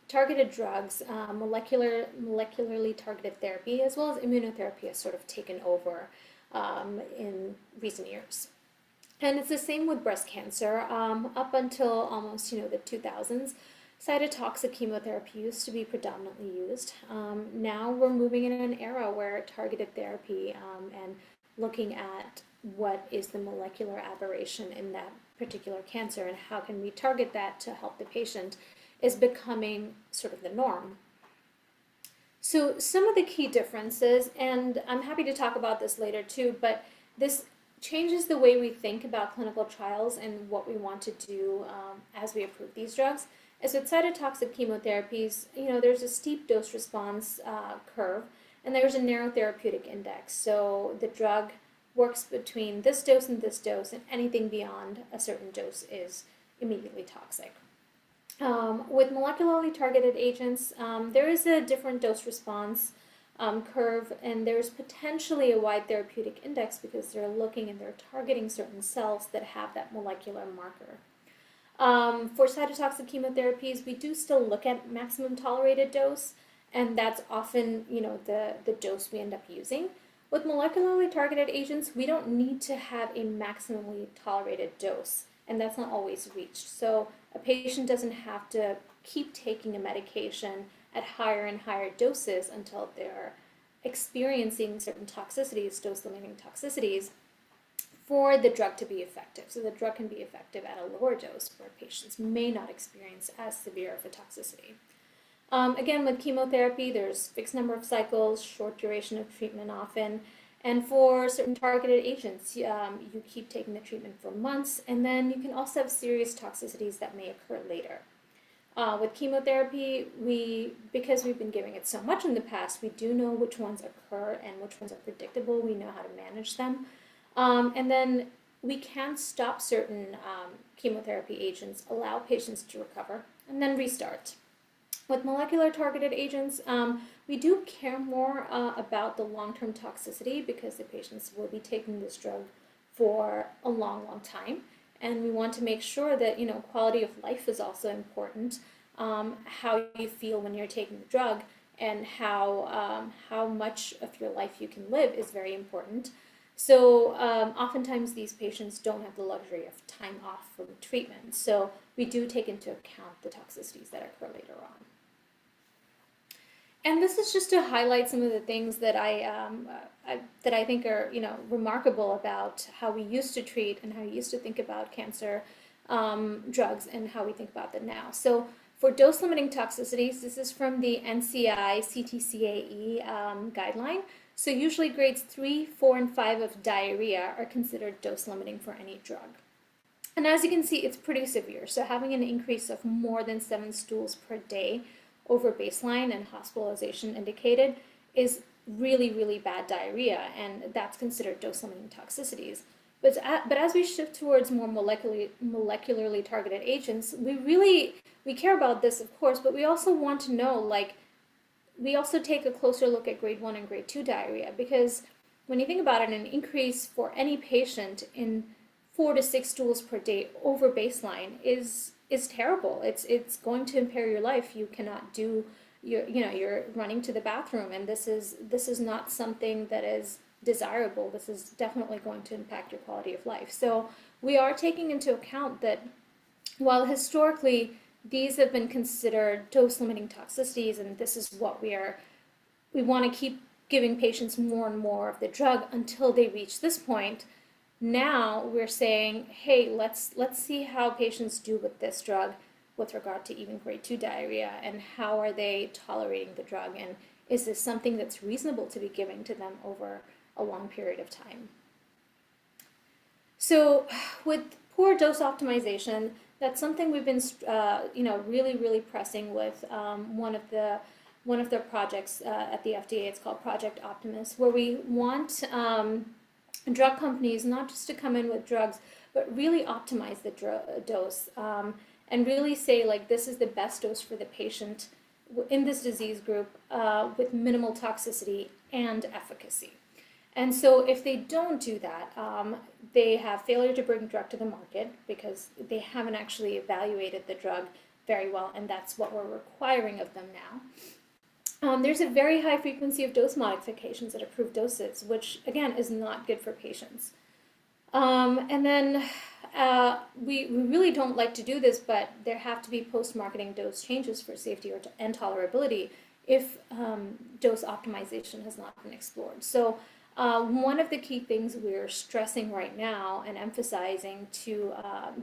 Speaker 4: targeted drugs, molecularly targeted therapy, as well as immunotherapy has sort of taken over in recent years. And it's the same with breast cancer. Up until almost the 2000s, cytotoxic chemotherapy used to be predominantly used. Now we're moving in an era where targeted therapy and looking at what is the molecular aberration in that particular cancer and how can we target that to help the patient is becoming sort of the norm. So some of the key differences, and I'm happy to talk about this later too, but this changes the way we think about clinical trials and what we want to do as we approve these drugs. As with cytotoxic chemotherapies, there's a steep dose response curve and there's a narrow therapeutic index. So the drug works between this dose and anything beyond a certain dose is immediately toxic. With molecularly targeted agents, there is a different dose response curve, and there's potentially a wide therapeutic index because they're looking and they're targeting certain cells that have that molecular marker. For cytotoxic chemotherapies, we do still look at maximum tolerated dose, and that's often the dose we end up using. With molecularly targeted agents, we don't need to have a maximally tolerated dose, and that's not always reached. So a patient doesn't have to keep taking a medication at higher and higher doses until they're experiencing certain toxicities, dose-limiting toxicities, for the drug to be effective. So the drug can be effective at a lower dose where patients may not experience as severe of a toxicity. Again, with chemotherapy, there's fixed number of cycles, short duration of treatment often, and for certain targeted agents, you keep taking the treatment for months, and then you can also have serious toxicities that may occur later. With chemotherapy, because we've been giving it so much in the past, we do know which ones occur and which ones are predictable. We know how to manage them. And then we can stop certain chemotherapy agents, allow patients to recover, and then restart. With molecular targeted agents, we do care more about the long-term toxicity because the patients will be taking this drug for a long, long time. And we want to make sure that, quality of life is also important. How you feel when you're taking the drug and how much of your life you can live is very important. So oftentimes these patients don't have the luxury of time off from treatment. So we do take into account the toxicities that occur later on. And this is just to highlight some of the things that I think are remarkable about how we used to treat and how we used to think about cancer drugs and how we think about them now. So for dose-limiting toxicities, this is from the NCI CTCAE guideline. So usually grades 3, 4, and 5 of diarrhea are considered dose-limiting for any drug. And as you can see, it's pretty severe. So having an increase of more than 7 stools per day over baseline and hospitalization indicated is really, really bad diarrhea, and that's considered dose-limiting toxicities. But as we shift towards more molecularly targeted agents, we care about this, of course, but we also want to know, we also take a closer look at grade 1 and grade 2 diarrhea, because when you think about it, an increase for any patient in 4 to 6 stools per day over baseline is terrible. It's going to impair your life. You cannot do you're running to the bathroom, and this is not something that is desirable. This is definitely going to impact your quality of life. So we are taking into account that while historically these have been considered dose-limiting toxicities, and this is what we want to keep giving patients more and more of the drug until they reach this point. Now we're saying, hey, let's see how patients do with this drug with regard to even grade 2 diarrhea, and how are they tolerating the drug, and is this something that's reasonable to be giving to them over a long period of time. So with poor dose optimization, that's something we've been really, really pressing with one of the one of their projects at the FDA. It's called Project Optimus, where we want drug companies not just to come in with drugs, but really optimize the dose and really say, like, this is the best dose for the patient in this disease group with minimal toxicity and efficacy. And so if they don't do that, they have failure to bring drug to the market because they haven't actually evaluated the drug very well, and that's what we're requiring of them now. There's a very high frequency of dose modifications at approved doses, which again is not good for patients. And then we really don't like to do this, but there have to be post-marketing dose changes for safety and tolerability if dose optimization has not been explored. So one of the key things we're stressing right now and emphasizing to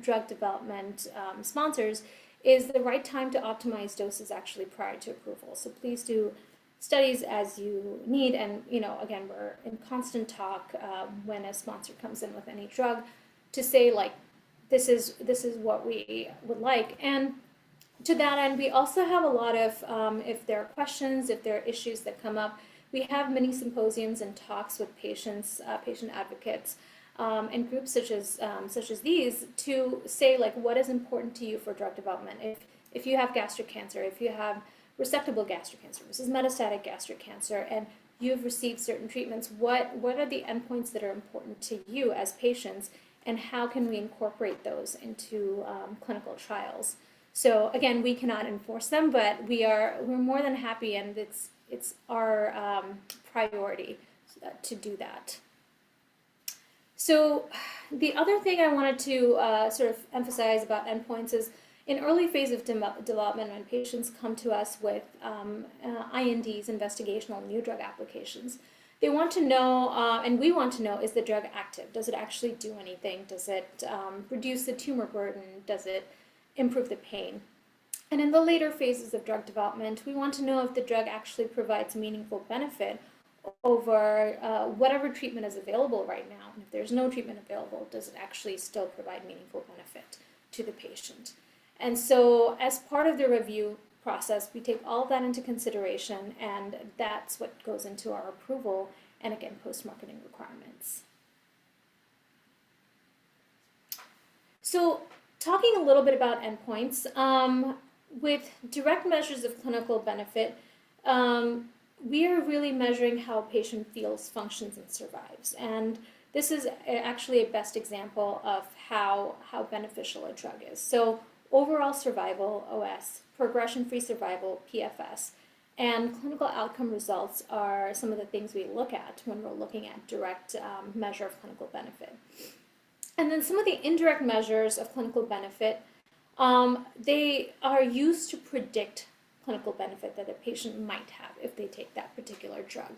Speaker 4: drug development sponsors is the right time to optimize doses actually prior to approval. So please do studies as you need, and again, we're in constant talk when a sponsor comes in with any drug to say, like, this is what we would like. And to that end, we also have a lot of if there are questions, if there are issues that come up, we have many symposiums and talks with patients, patient advocates, and groups such as these to say, like, what is important to you for drug development. If you have gastric cancer, if you have resectable gastric cancer, this is metastatic gastric cancer, and you've received certain treatments, what are the endpoints that are important to you as patients, and how can we incorporate those into clinical trials? So again, we cannot enforce them, but we're more than happy, and it's our priority to do that. So the other thing I wanted to sort of emphasize about endpoints is in early phase of development, when patients come to us with INDs, investigational new drug applications, they want to know, and we want to know, is the drug active? Does it actually do anything? Does it reduce the tumor burden? Does it improve the pain? And in the later phases of drug development, we want to know if the drug actually provides meaningful benefit over whatever treatment is available right now. And if there's no treatment available, does it actually still provide meaningful benefit to the patient? And so as part of the review process, we take all of that into consideration, and that's what goes into our approval and, again, post-marketing requirements. So talking a little bit about endpoints, with direct measures of clinical benefit, we are really measuring how a patient feels, functions, and survives. And this is actually a best example of how beneficial a drug is. So overall survival, OS, progression-free survival, PFS, and clinical outcome results are some of the things we look at when we're looking at direct measure of clinical benefit. And then some of the indirect measures of clinical benefit, they are used to predict clinical benefit that a patient might have if they take that particular drug.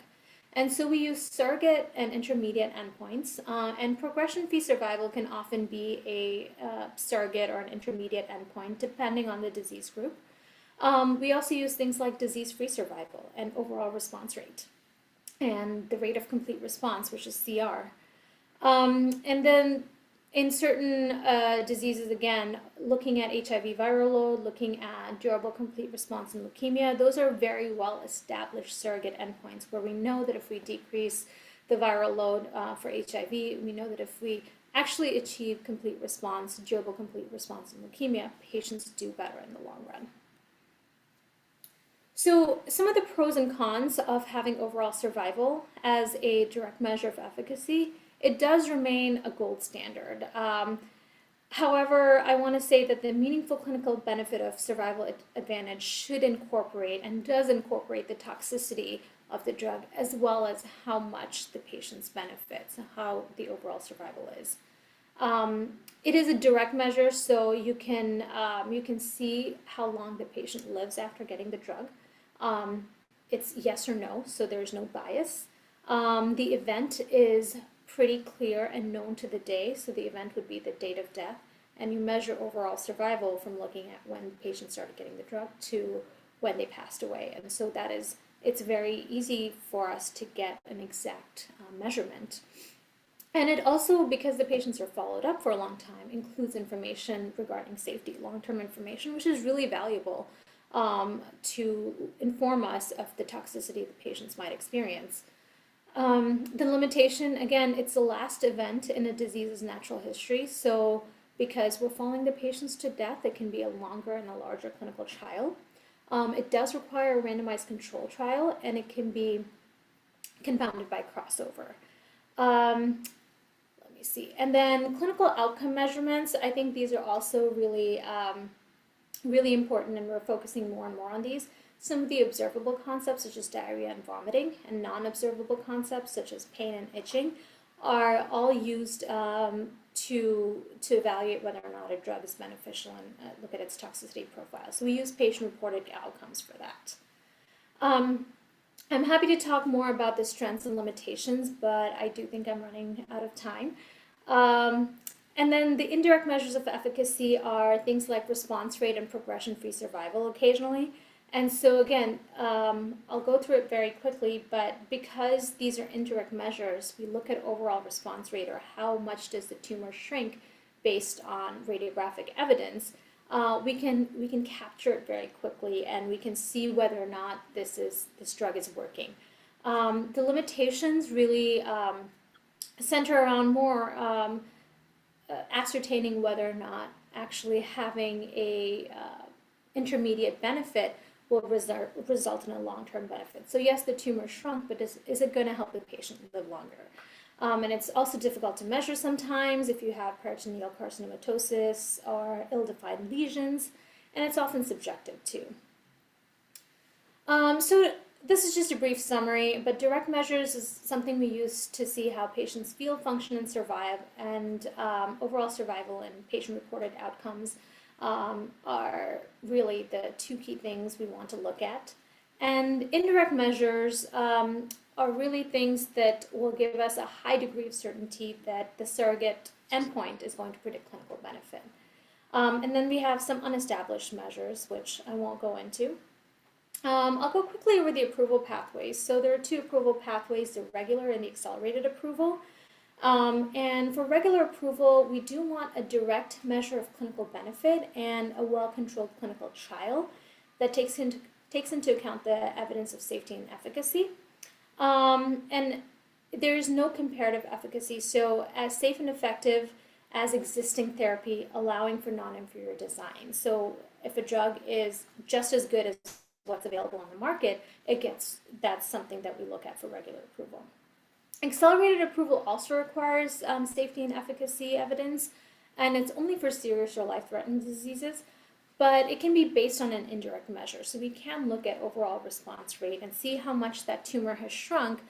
Speaker 4: And so we use surrogate and intermediate endpoints, and progression-free survival can often be a surrogate or an intermediate endpoint depending on the disease group. We also use things like disease-free survival and overall response rate and the rate of complete response, which is CR. And then in certain diseases, again, looking at HIV viral load, looking at durable complete response in leukemia, those are very well-established surrogate endpoints where we know that if we decrease the viral load for HIV, we know that if we actually achieve complete response, durable complete response in leukemia, patients do better in the long run. So some of the pros and cons of having overall survival as a direct measure of efficacy: it does remain a gold standard. However, I want to say that the meaningful clinical benefit of survival advantage should incorporate and does incorporate the toxicity of the drug, as well as how much the patient's benefits, how the overall survival is. It is a direct measure, so you can see how long the patient lives after getting the drug. It's yes or no, so there's no bias. The event is pretty clear and known to the day, so the event would be the date of death, and you measure overall survival from looking at when patients started getting the drug to when they passed away. And so it's very easy for us to get an exact measurement. And it also, because the patients are followed up for a long time, includes information regarding safety, long-term information, which is really valuable to inform us of the toxicity the patients might experience. The limitation, again, it's the last event in a disease's natural history. So because we're following the patients to death, it can be a longer and a larger clinical trial. It does require a randomized control trial, and it can be confounded by crossover. Let me see. And then clinical outcome measurements, I think these are also really, really important, and we're focusing more and more on these. Some of the observable concepts, such as diarrhea and vomiting, and non-observable concepts, such as pain and itching, are all used to evaluate whether or not a drug is beneficial and look at its toxicity profile. So we use patient-reported outcomes for that. I'm happy to talk more about the strengths and limitations, but I do think I'm running out of time. And then the indirect measures of efficacy are things like response rate and progression-free survival occasionally. And so again, I'll go through it very quickly, but because these are indirect measures, we look at overall response rate, or how much does the tumor shrink based on radiographic evidence. We can capture it very quickly, and we can see whether or not this drug is working. The limitations really center around more ascertaining whether or not actually having a intermediate benefit will result in a long-term benefit. So yes, the tumor shrunk, but is it going to help the patient live longer? And it's also difficult to measure sometimes if you have peritoneal carcinomatosis or ill-defined lesions, and it's often subjective too. So this is just a brief summary, but direct measures is something we use to see how patients feel, function, and survive, and overall survival and patient-reported outcomes are really the two key things we want to look at. And indirect measures are really things that will give us a high degree of certainty that the surrogate endpoint is going to predict clinical benefit. And then we have some unestablished measures, which I won't go into. I'll go quickly over the approval pathways. So there are two approval pathways, the regular and the accelerated approval. And for regular approval, we do want a direct measure of clinical benefit and a well-controlled clinical trial that takes into account the evidence of safety and efficacy. And there's no comparative efficacy, so as safe and effective as existing therapy, allowing for non-inferior design. So if a drug is just as good as what's available on the market, that's something that we look at for regular approval. Accelerated approval also requires safety and efficacy evidence, and it's only for serious or life-threatening diseases, but it can be based on an indirect measure. So we can look at overall response rate and see how much that tumor has shrunk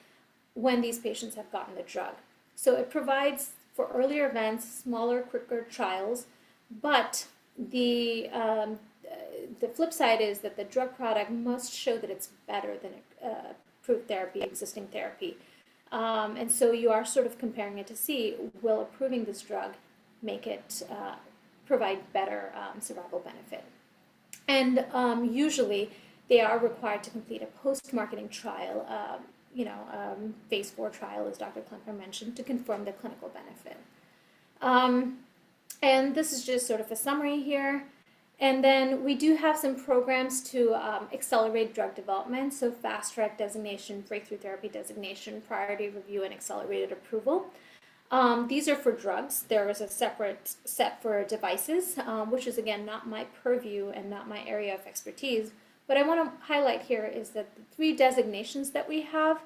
Speaker 4: when these patients have gotten the drug. So it provides for earlier events, smaller, quicker trials, but the flip side is that the drug product must show that it's better than approved therapy, existing therapy. And so you are sort of comparing it to see, will approving this drug make it provide better survival benefit? And usually they are required to complete a post-marketing trial, phase 4 trial, as Dr. Klempner mentioned, to confirm the clinical benefit. And this is just sort of a summary here. And then we do have some programs to accelerate drug development, so fast track designation, breakthrough therapy designation, priority review, and accelerated approval. These are for drugs. There is a separate set for devices, which is again not my purview and not my area of expertise. What I want to highlight here is that the 3 designations that we have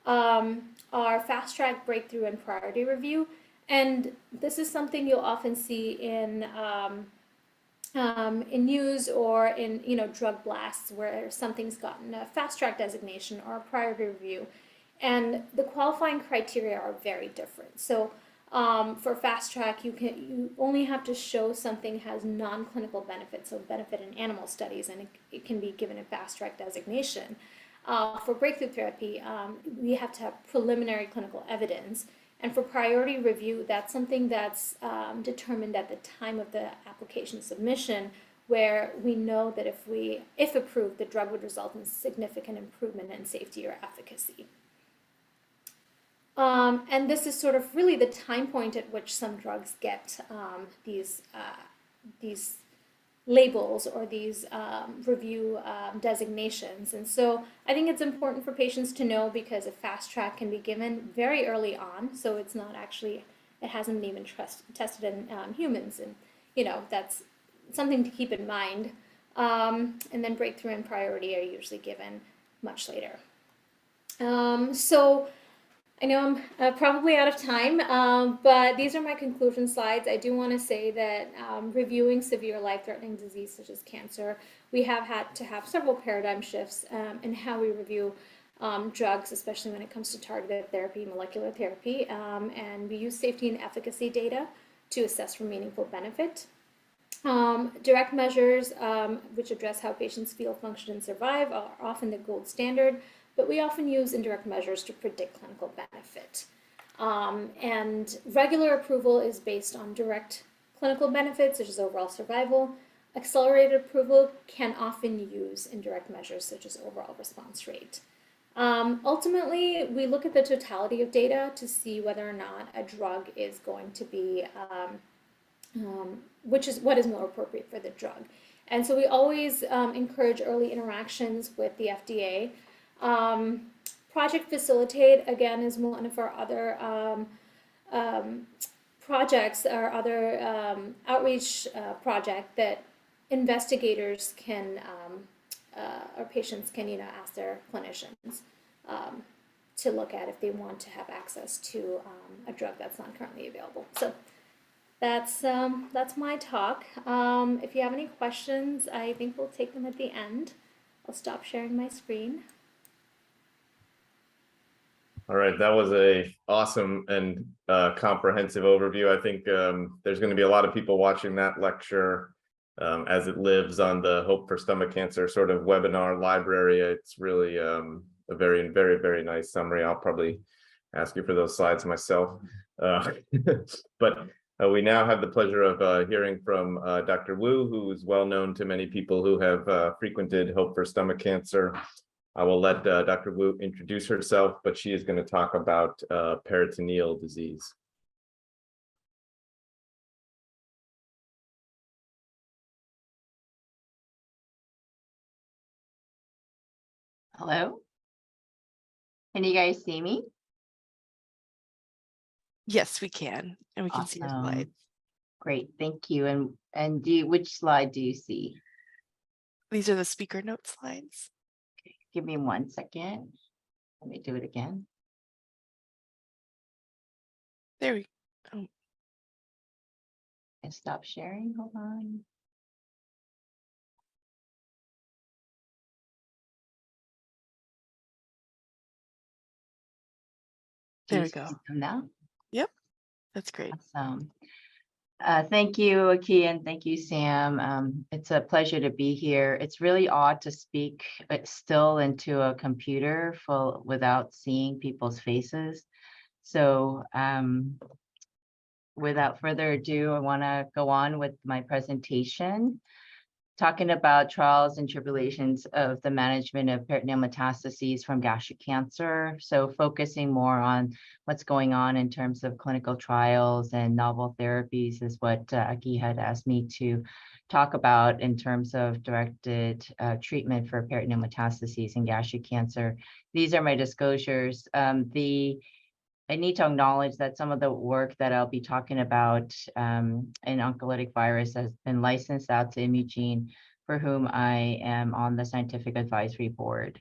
Speaker 4: are fast track, breakthrough, and priority review. And this is something you'll often see in news or in drug blasts where something's gotten a fast track designation or a priority review, and the qualifying criteria are very different. So for fast track, you only have to show something has non-clinical benefit, so benefit in animal studies, and it can be given a fast track designation. For breakthrough therapy, we have to have preliminary clinical evidence. And for priority review, that's something that's determined at the time of the application submission, where we know that if approved, the drug would result in significant improvement in safety or efficacy. And this is sort of really the time point at which some drugs get these labels or these review designations. And so I think it's important for patients to know, because a fast track can be given very early on. So it's not actually, it hasn't been even tested in humans. And, that's something to keep in mind. And then breakthrough and priority are usually given much later. So I know I'm probably out of time, but these are my conclusion slides. I do want to say that reviewing severe life-threatening disease such as cancer, we have had to have several paradigm shifts in how we review drugs, especially when it comes to targeted therapy, molecular therapy, and we use safety and efficacy data to assess for meaningful benefit. Direct measures, which address how patients feel, function, and survive, are often the gold standard, but we often use indirect measures to predict clinical benefit. And regular approval is based on direct clinical benefits, such as overall survival. Accelerated approval can often use indirect measures, such as overall response rate. Ultimately, we look at the totality of data to see whether or not a drug is going to be what is more appropriate for the drug. And so we always encourage early interactions with the FDA. Project Facilitate, again, is one of our other projects, our other outreach project that investigators can, or patients can, ask their clinicians to look at if they want to have access to a drug that's not currently available. So that's my talk. If you have any questions, I think we'll take them at the end. I'll stop sharing my screen.
Speaker 1: All right, that was a awesome and comprehensive overview. I think there's going to be a lot of people watching that lecture as it lives on the Hope for Stomach Cancer sort of webinar library. It's really a very, very, very nice summary. I'll probably ask you for those slides myself. But we now have the pleasure of hearing from Dr. Wu, who is well known to many people who have frequented Hope for Stomach Cancer. I will let Dr. Wu introduce herself, but she is going to talk about peritoneal disease.
Speaker 5: Hello? Can you guys see me?
Speaker 6: Yes, we can, and we can see your slides.
Speaker 5: Great, thank you. And which slide do you see?
Speaker 6: These are the speaker note slides.
Speaker 5: Okay, give me 1 second. Let me do it again.
Speaker 6: There we go.
Speaker 5: And stop sharing. Hold on.
Speaker 6: There we go.
Speaker 5: Now?
Speaker 6: Yep, that's great.
Speaker 5: Awesome. Thank you, Aki, and thank you, Sam. It's a pleasure to be here. It's really odd to speak still into a computer without seeing people's faces. So without further ado, I want to go on with my presentation, talking about trials and tribulations of the management of peritoneal metastases from gastric cancer. So focusing more on what's going on in terms of clinical trials and novel therapies is what Aki had asked me to talk about in terms of directed treatment for peritoneal metastases in gastric cancer. These are my disclosures. I need to acknowledge that some of the work that I'll be talking about in oncolytic virus has been licensed out to Imugene, for whom I am on the scientific advisory board.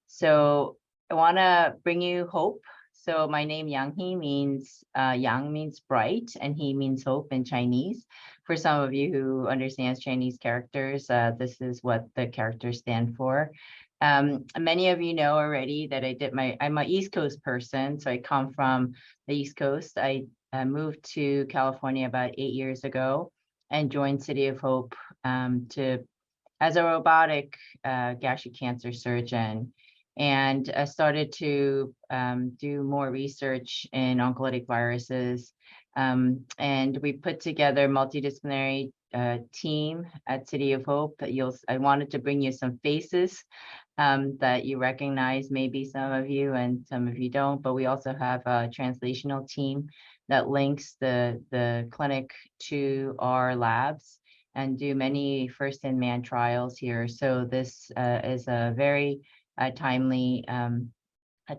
Speaker 5: So I want to bring you hope. So my name Yang He means, Yang means bright, and He means hope in Chinese. For some of you who understands Chinese characters, this is what the characters stand for. Many of you know already that I'm an East Coast person, so I come from the East Coast. I moved to California about 8 years ago and joined City of Hope as a robotic gastric cancer surgeon, and I started to do more research in oncolytic viruses. And we put together a multidisciplinary team at City of Hope. I wanted to bring you some faces that you recognize, maybe some of you and some of you don't, but we also have a translational team that links the clinic to our labs. and do many first-in-man trials here. So this is a very timely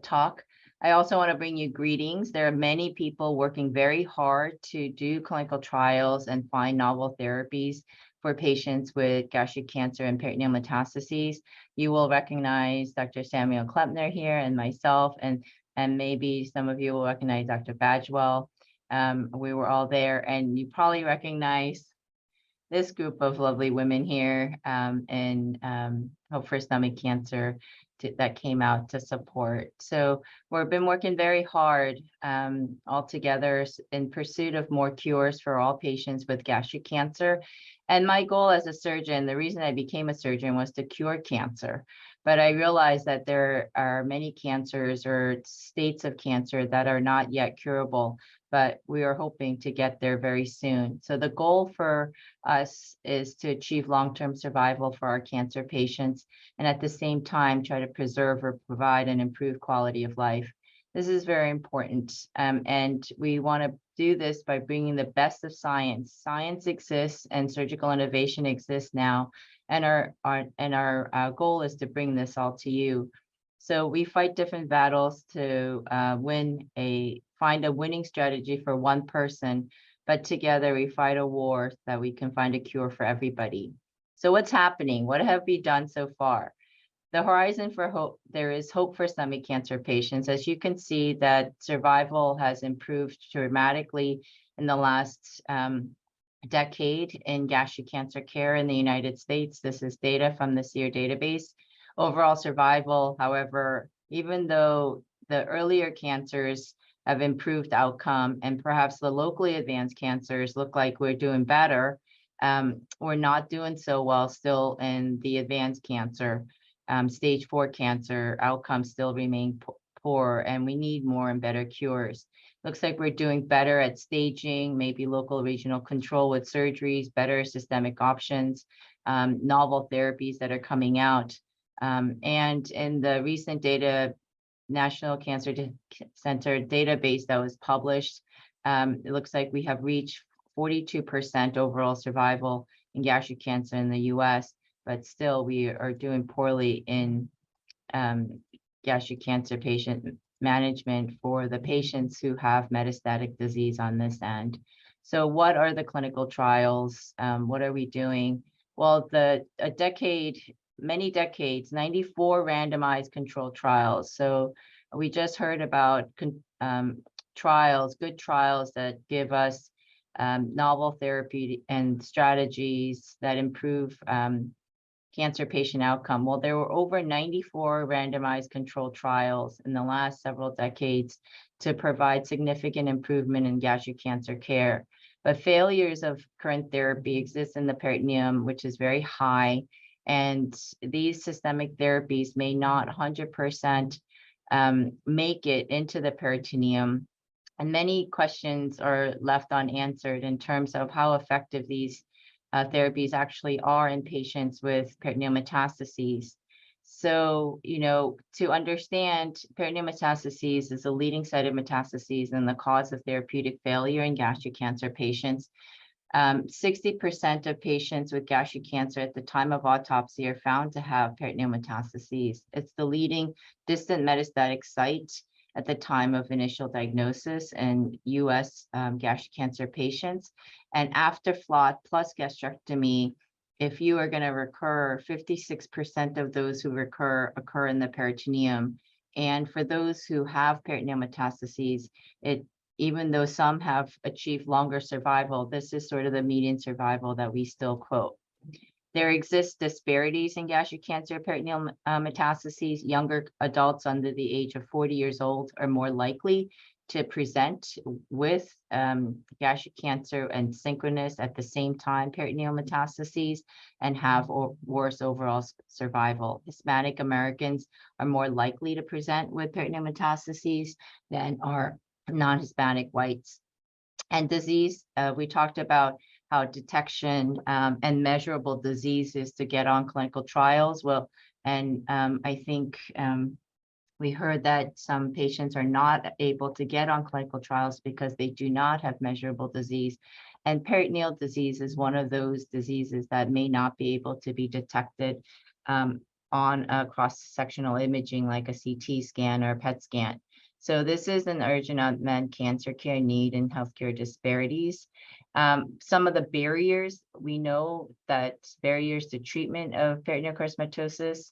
Speaker 5: talk. I also want to bring you greetings. There are many people working very hard to do clinical trials and find novel therapies for patients with gastric cancer and peritoneal metastases. You will recognize Dr. Samuel Klempner here and myself, and maybe some of you will recognize Dr. Badgewell. We were all there, and you probably recognize this group of lovely women here in Hope for Stomach Cancer that came out to support. So we've been working very hard all together in pursuit of more cures for all patients with gastric cancer. And my goal as a surgeon, the reason I became a surgeon was to cure cancer. But I realized that there are many cancers or states of cancer that are not yet curable, but we are hoping to get there very soon. So the goal for us is to achieve long-term survival for our cancer patients, and at the same time, try to preserve or provide an improved quality of life. This is very important, and we want to do this by bringing the best of science. Science exists and surgical innovation exists now, and our goal is to bring this all to you. So we fight different battles to find a winning strategy for one person, but together we fight a war that we can find a cure for everybody. So what's happening? What have we done so far? The horizon for hope, there is hope for stomach cancer patients. As you can see, that survival has improved dramatically in the last decade in gastric cancer care in the United States. This is data from the SEER database. Overall survival, however, even though the earlier cancers have improved outcome and perhaps the locally advanced cancers look like we're doing better, we're not doing so well still in the advanced cancer. Stage 4 cancer outcomes still remain poor, and we need more and better cures. Looks like we're doing better at staging, maybe local regional control with surgeries, better systemic options, novel therapies that are coming out. And in the recent data, National Cancer Center database that was published, it looks like we have reached 42% overall survival in gastric cancer in the US, but still we are doing poorly in gastric cancer patient management for the patients who have metastatic disease on this end. So what are the clinical trials? What are we doing? Well, many decades, 94 randomized controlled trials. So we just heard about trials, good trials that give us novel therapy and strategies that improve cancer patient outcome. Well, there were over 94 randomized controlled trials in the last several decades to provide significant improvement in gastric cancer care. But failures of current therapy exist in the peritoneum, which is very high. And these systemic therapies may not 100% make it into the peritoneum. And many questions are left unanswered in terms of how effective these therapies actually are in patients with peritoneal metastases. So, to understand, peritoneal metastases is the leading site of metastases and the cause of therapeutic failure in gastric cancer patients. 60% of patients with gastric cancer at the time of autopsy are found to have peritoneal metastases. It's the leading distant metastatic site at the time of initial diagnosis in US gastric cancer patients. And after FLOT plus gastrectomy, if you are going to recur, 56% of those who recur occur in the peritoneum. And for those who have peritoneal metastases, even though some have achieved longer survival, this is sort of the median survival that we still quote. There exist disparities in gastric cancer peritoneal metastases. Younger adults under the age of 40 years old are more likely to present with gastric cancer and synchronous at the same time peritoneal metastases and have worse overall survival. Hispanic Americans are more likely to present with peritoneal metastases than are non-Hispanic whites. And disease, we talked about how detection and measurable disease is to get on clinical trials. Well, and I think we heard that some patients are not able to get on clinical trials because they do not have measurable disease. And peritoneal disease is one of those diseases that may not be able to be detected on a cross-sectional imaging like a CT scan or a PET scan. So this is an urgent unmet cancer care need and healthcare disparities. Some of the barriers, we know that barriers to treatment of peritoneal carcinomatosis.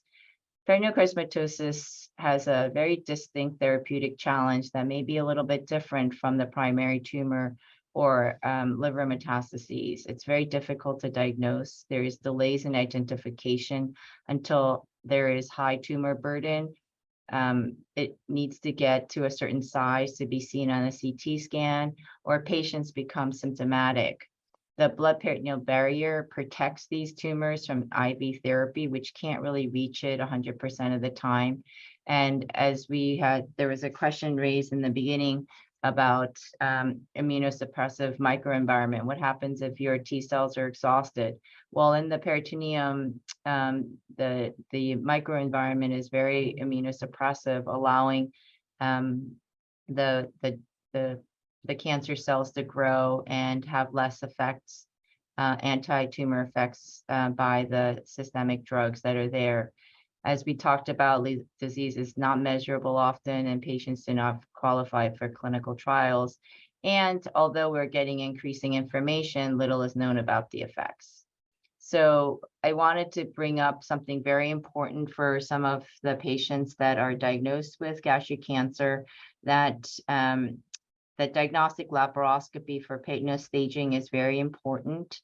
Speaker 5: Peritoneal carcinomatosis has a very distinct therapeutic challenge that may be a little bit different from the primary tumor or liver metastases. It's very difficult to diagnose. There is delays in identification until there is high tumor burden. It needs to get to a certain size to be seen on a CT scan, or patients become symptomatic. The blood-peritoneal barrier protects these tumors from IV therapy, which can't really reach it 100% of the time. And as there was a question raised in the beginning about immunosuppressive microenvironment. What happens if your T cells are exhausted? Well, in the peritoneum, the microenvironment is very immunosuppressive, allowing the cancer cells to grow and have less effects, anti-tumor effects by the systemic drugs that are there. As we talked about, disease is not measurable often, and patients do not qualify for clinical trials. And although we're getting increasing information, little is known about the effects. So I wanted to bring up something very important for some of the patients that are diagnosed with gastric cancer, that diagnostic laparoscopy for peritoneal staging is very important.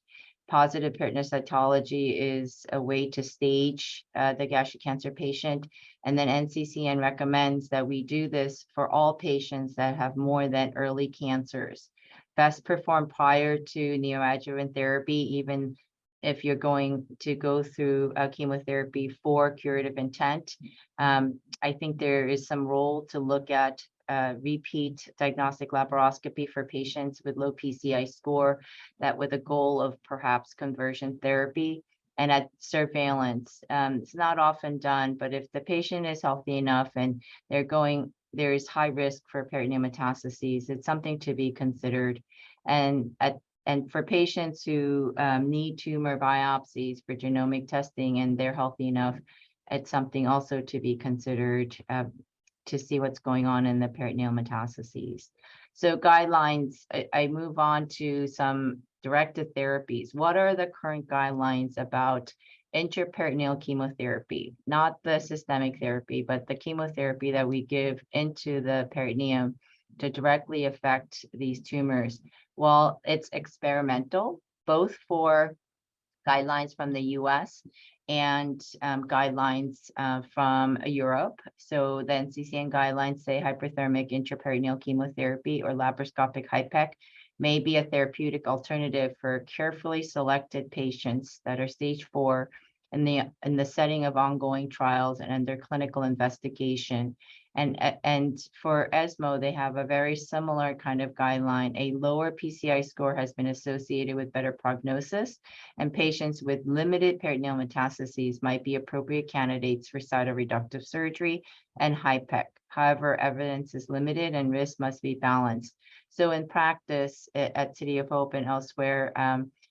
Speaker 5: Positive peritoneal cytology is a way to stage the gastric cancer patient. And then NCCN recommends that we do this for all patients that have more than early cancers. Best performed prior to neoadjuvant therapy, even if you're going to go through chemotherapy for curative intent. I think there is some role to look at repeat diagnostic laparoscopy for patients with low PCI score, that with a goal of perhaps conversion therapy. And at surveillance, it's not often done, but if the patient is healthy enough and there is high risk for peritoneal metastases, it's something to be considered. And for patients who need tumor biopsies for genomic testing and they're healthy enough, it's something also to be considered to see what's going on in the peritoneal metastases. So guidelines, I move on to some directed therapies. What are the current guidelines about intraperitoneal chemotherapy? Not the systemic therapy, but the chemotherapy that we give into the peritoneum to directly affect these tumors. Well, it's experimental, both for guidelines from the US and guidelines from Europe. So the NCCN guidelines say hyperthermic intraperitoneal chemotherapy or laparoscopic HIPEC may be a therapeutic alternative for carefully selected patients that are stage 4 in the setting of ongoing trials and under clinical investigation. And for ESMO, they have a very similar kind of guideline. A lower PCI score has been associated with better prognosis, and patients with limited peritoneal metastases might be appropriate candidates for cytoreductive surgery and HIPEC. However, evidence is limited and risk must be balanced. So in practice at City of Hope and elsewhere,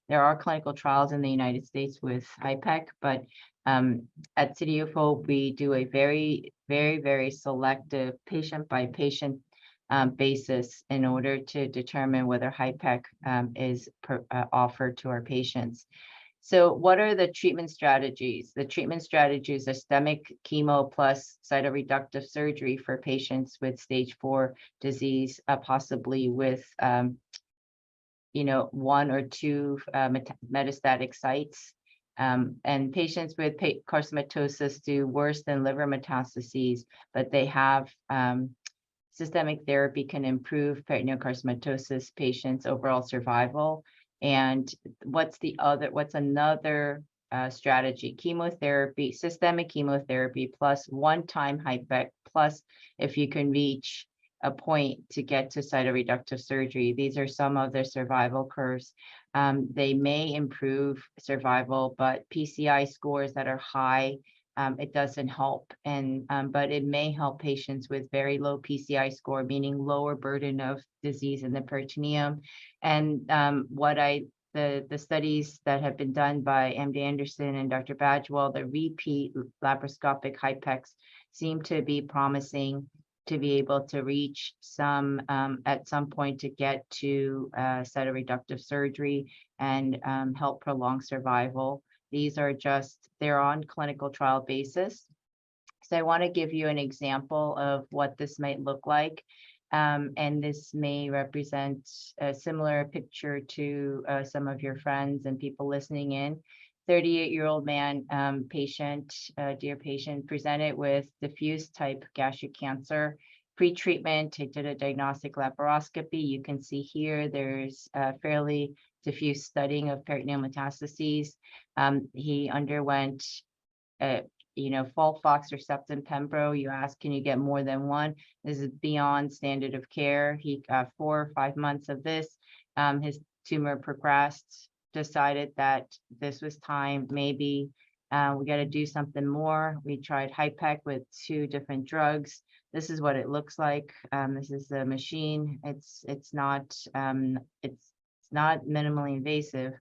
Speaker 5: there are clinical trials in the United States with HIPEC, but at City of Hope, we do a very, very, very selective patient by patient basis in order to determine whether HIPEC is offered to our patients. So what are the treatment strategies? The treatment strategies are systemic chemo plus cytoreductive surgery for patients with stage 4 disease, possibly with 1 or 2 metastatic sites. And patients with carcinomatosis do worse than liver metastases, but they have systemic therapy can improve peritoneal carcinomatosis patients' overall survival. And what's another strategy? Chemotherapy, systemic chemotherapy plus one-time HIPEC, plus if you can reach a point to get to cytoreductive surgery. These are some of their survival curves. They may improve survival, but PCI scores that are high it doesn't help. But it may help patients with very low PCI score, meaning lower burden of disease in the peritoneum. And the studies that have been done by MD Anderson and Dr. Badgewell, the repeat laparoscopic HIPECs seem to be promising to be able to reach some at some point to get to cytoreductive surgery and help prolong survival. These are they're on clinical trial basis. So I want to give you an example of what this might look like. And this may represent a similar picture to some of your friends and people listening in. 38-year-old man, dear patient, presented with diffuse type gastric cancer. Pre-treatment, he did a diagnostic laparoscopy. You can see here there's a fairly diffuse studying of peritoneal metastases. He underwent FOLFOX or Herceptin pembro. You ask, can you get more than one? This is beyond standard of care. He got 4 or 5 months of this. His tumor progressed, decided that this was time, maybe we got to do something more. We tried HIPEC with 2 different drugs. This is what it looks like. This is the machine. It's not minimally invasive.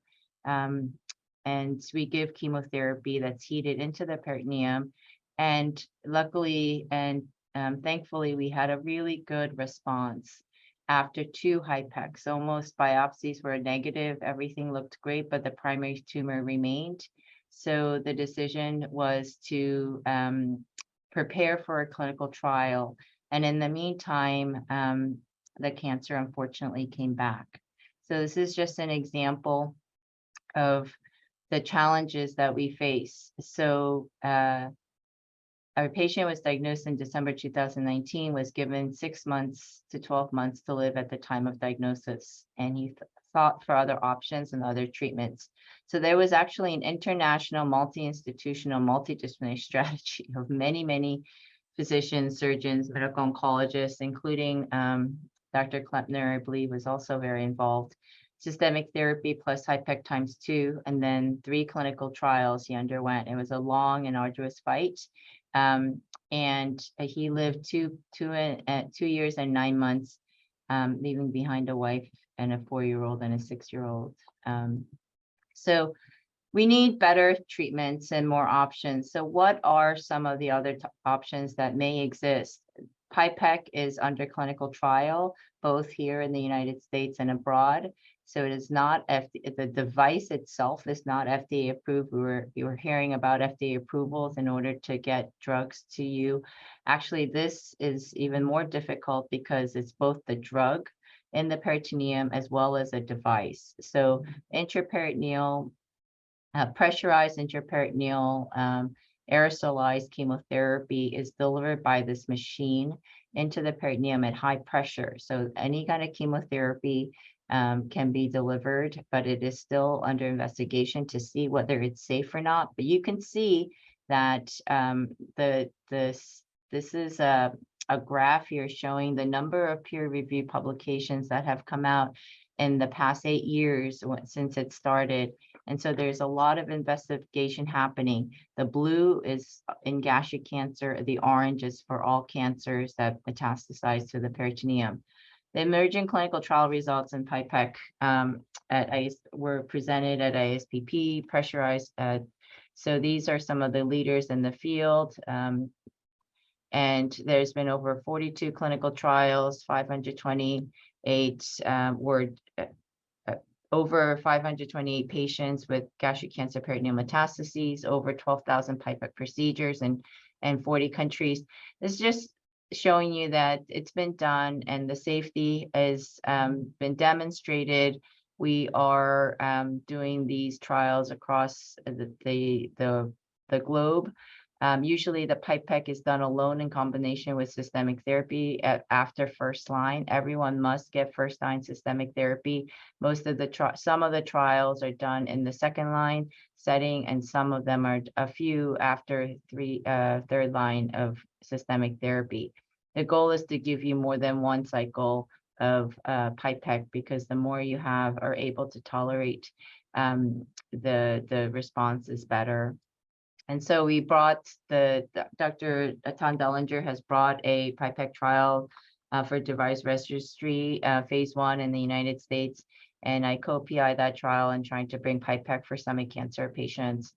Speaker 5: And we give chemotherapy that's heated into the peritoneum. And luckily and thankfully, we had a really good response after 2 HIPECs. So most biopsies were negative. Everything looked great, but the primary tumor remained. So the decision was to prepare for a clinical trial. And in the meantime, the cancer unfortunately came back. So this is just an example of the challenges that we face. So our patient was diagnosed in December 2019, was given 6 months to 12 months to live at the time of diagnosis. And he thought for other options and other treatments. So there was actually an international, multi-institutional, multidisciplinary strategy of many physicians, surgeons, medical oncologists, including Dr. Klempner, I believe, was also very involved. Systemic therapy plus HIPEC ×2, and then 3 clinical trials he underwent. It was a long and arduous fight. And he lived two years and 9 months, leaving behind a wife and a 4-year-old and a 6-year-old. So we need better treatments and more options. So what are some of the other options that may exist? HIPEC is under clinical trial, both here in the United States and abroad. So it is not the device itself is not FDA approved. We were hearing about FDA approvals in order to get drugs to you. Actually, this is even more difficult because it's both the drug in the peritoneum as well as a device. So intraperitoneal, pressurized intraperitoneal aerosolized chemotherapy is delivered by this machine into the peritoneum at high pressure. So any kind of chemotherapy can be delivered, but it is still under investigation to see whether it's safe or not. But you can see that this is a graph here showing the number of peer-reviewed publications that have come out in the past 8 years since it started. And so there's a lot of investigation happening. The blue is in gastric cancer, the orange is for all cancers that metastasize to the peritoneum. The emerging clinical trial results in HIPEC were presented at ISPP, pressurized. So these are some of the leaders in the field. And there's been over 42 clinical trials, 528 were over 528 patients with gastric cancer peritoneal metastases, over 12,000 HIPEC procedures in 40 countries. This is just showing you that it's been done and the safety has been demonstrated. We are doing these trials across the globe. Usually the HIPEC is done alone in combination with systemic therapy after first line. Everyone must get first line systemic therapy. Some of the trials are done in the second line setting, and some of them are a few after third line of systemic therapy. The goal is to give you more than one cycle of HIPEC, because the more you are able to tolerate, the response is better. And so we brought Dr. Tom Dellinger has brought a HIPEC trial for device registry, phase 1 in the United States. And I co-PI that trial and trying to bring HIPEC for stomach cancer patients.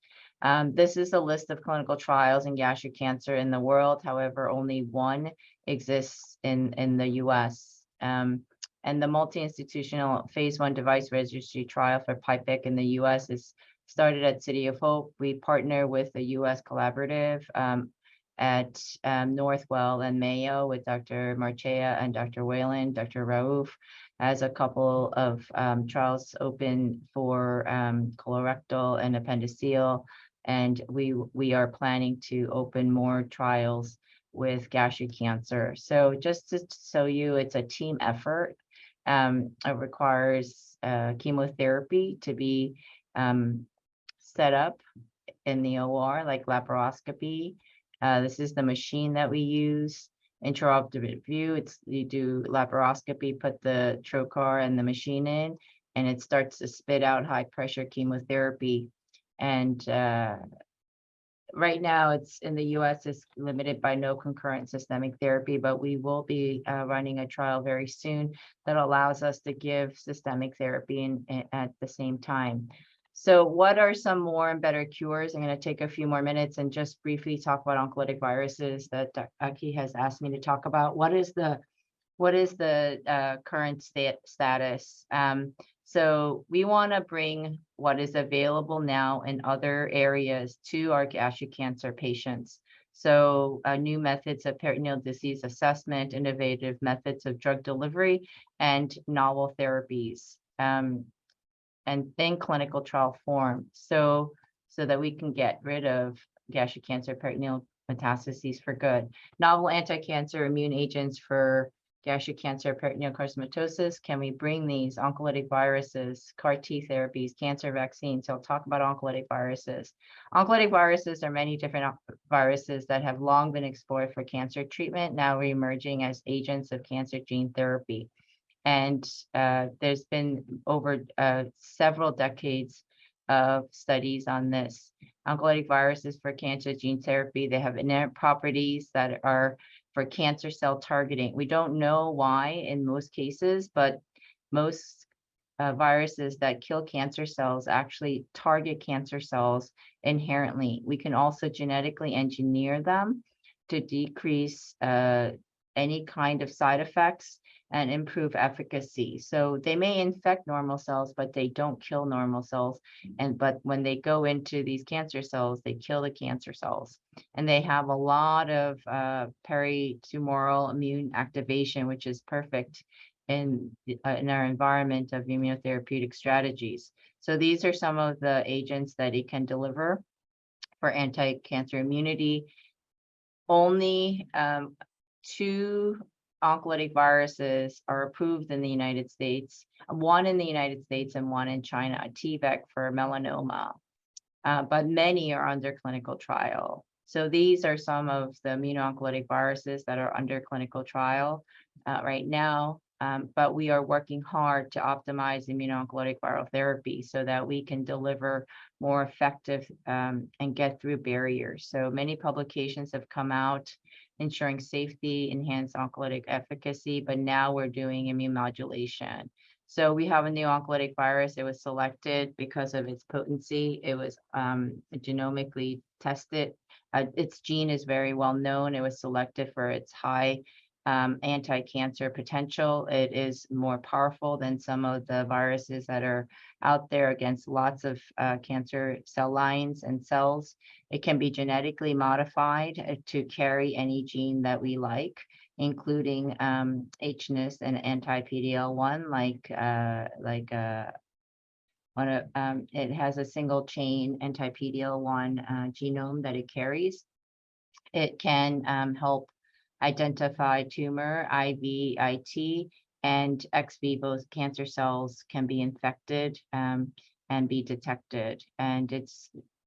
Speaker 5: This is a list of clinical trials in gastric cancer in the world. However, only one exists in the US. And the multi-institutional phase 1 device registry trial for HIPEC in the US is started at City of Hope. We partner with a US collaborative at Northwell and Mayo with Dr. Marchea and Dr. Whalen. Dr. Raouf has a couple of trials open for colorectal and appendiceal. And we are planning to open more trials with gastric cancer. So just to show you, it's a team effort. It requires chemotherapy to be set up in the OR, like laparoscopy. This is the machine that we use. Intraoperative view, you do laparoscopy, put the trocar and the machine in, and it starts to spit out high pressure chemotherapy. And right now it's in the US, it's limited by no concurrent systemic therapy, but we will be running a trial very soon that allows us to give systemic therapy at the same time. So what are some more and better cures? I'm going to take a few more minutes and just briefly talk about oncolytic viruses that Aki has asked me to talk about. What is the current status? So we want to bring what is available now in other areas to our gastric cancer patients. So new methods of peritoneal disease assessment, innovative methods of drug delivery, and novel therapies. And in clinical trial form, so that we can get rid of gastric cancer peritoneal metastases for good. Novel anti-cancer immune agents for gastric cancer peritoneal carcinomatosis. Can we bring these oncolytic viruses, CAR T therapies, cancer vaccines? So I'll talk about oncolytic viruses. Oncolytic viruses are many different viruses that have long been explored for cancer treatment, now reemerging as agents of cancer gene therapy. And there's been over several decades of studies on this. Oncolytic viruses for cancer gene therapy, they have inherent properties that are for cancer cell targeting. We don't know why in most cases, but most viruses that kill cancer cells actually target cancer cells inherently. We can also genetically engineer them to decrease any kind of side effects and improve efficacy. So they may infect normal cells, but they don't kill normal cells. But when they go into these cancer cells, they kill the cancer cells. And they have a lot of peritumoral immune activation, which is perfect in our environment of immunotherapeutic strategies. So these are some of the agents that it can deliver for anti-cancer immunity. Only 2 oncolytic viruses are approved in the United States, one in the United States and one in China, HIPEC for melanoma, but many are under clinical trial. So these are some of the immuno-oncolytic viruses that are under clinical trial right now, but we are working hard to optimize immuno-oncolytic viral therapy so that we can deliver more effective and get through barriers. So many publications have come out ensuring safety, enhanced oncolytic efficacy, but now we're doing immune modulation. So we have a new oncolytic virus. It was selected because of its potency. It was genomically tested. Its gene is very well known. It was selected for its high anti-cancer potential. It is more powerful than some of the viruses that are out there against lots of cancer cell lines and cells. It can be genetically modified to carry any gene that we like, including HNIS and anti-PD-L1, it has a single chain anti-PD-L1 genome that it carries. It can help identify tumor, IVIT, and ex vivo cancer cells can be infected and be detected. And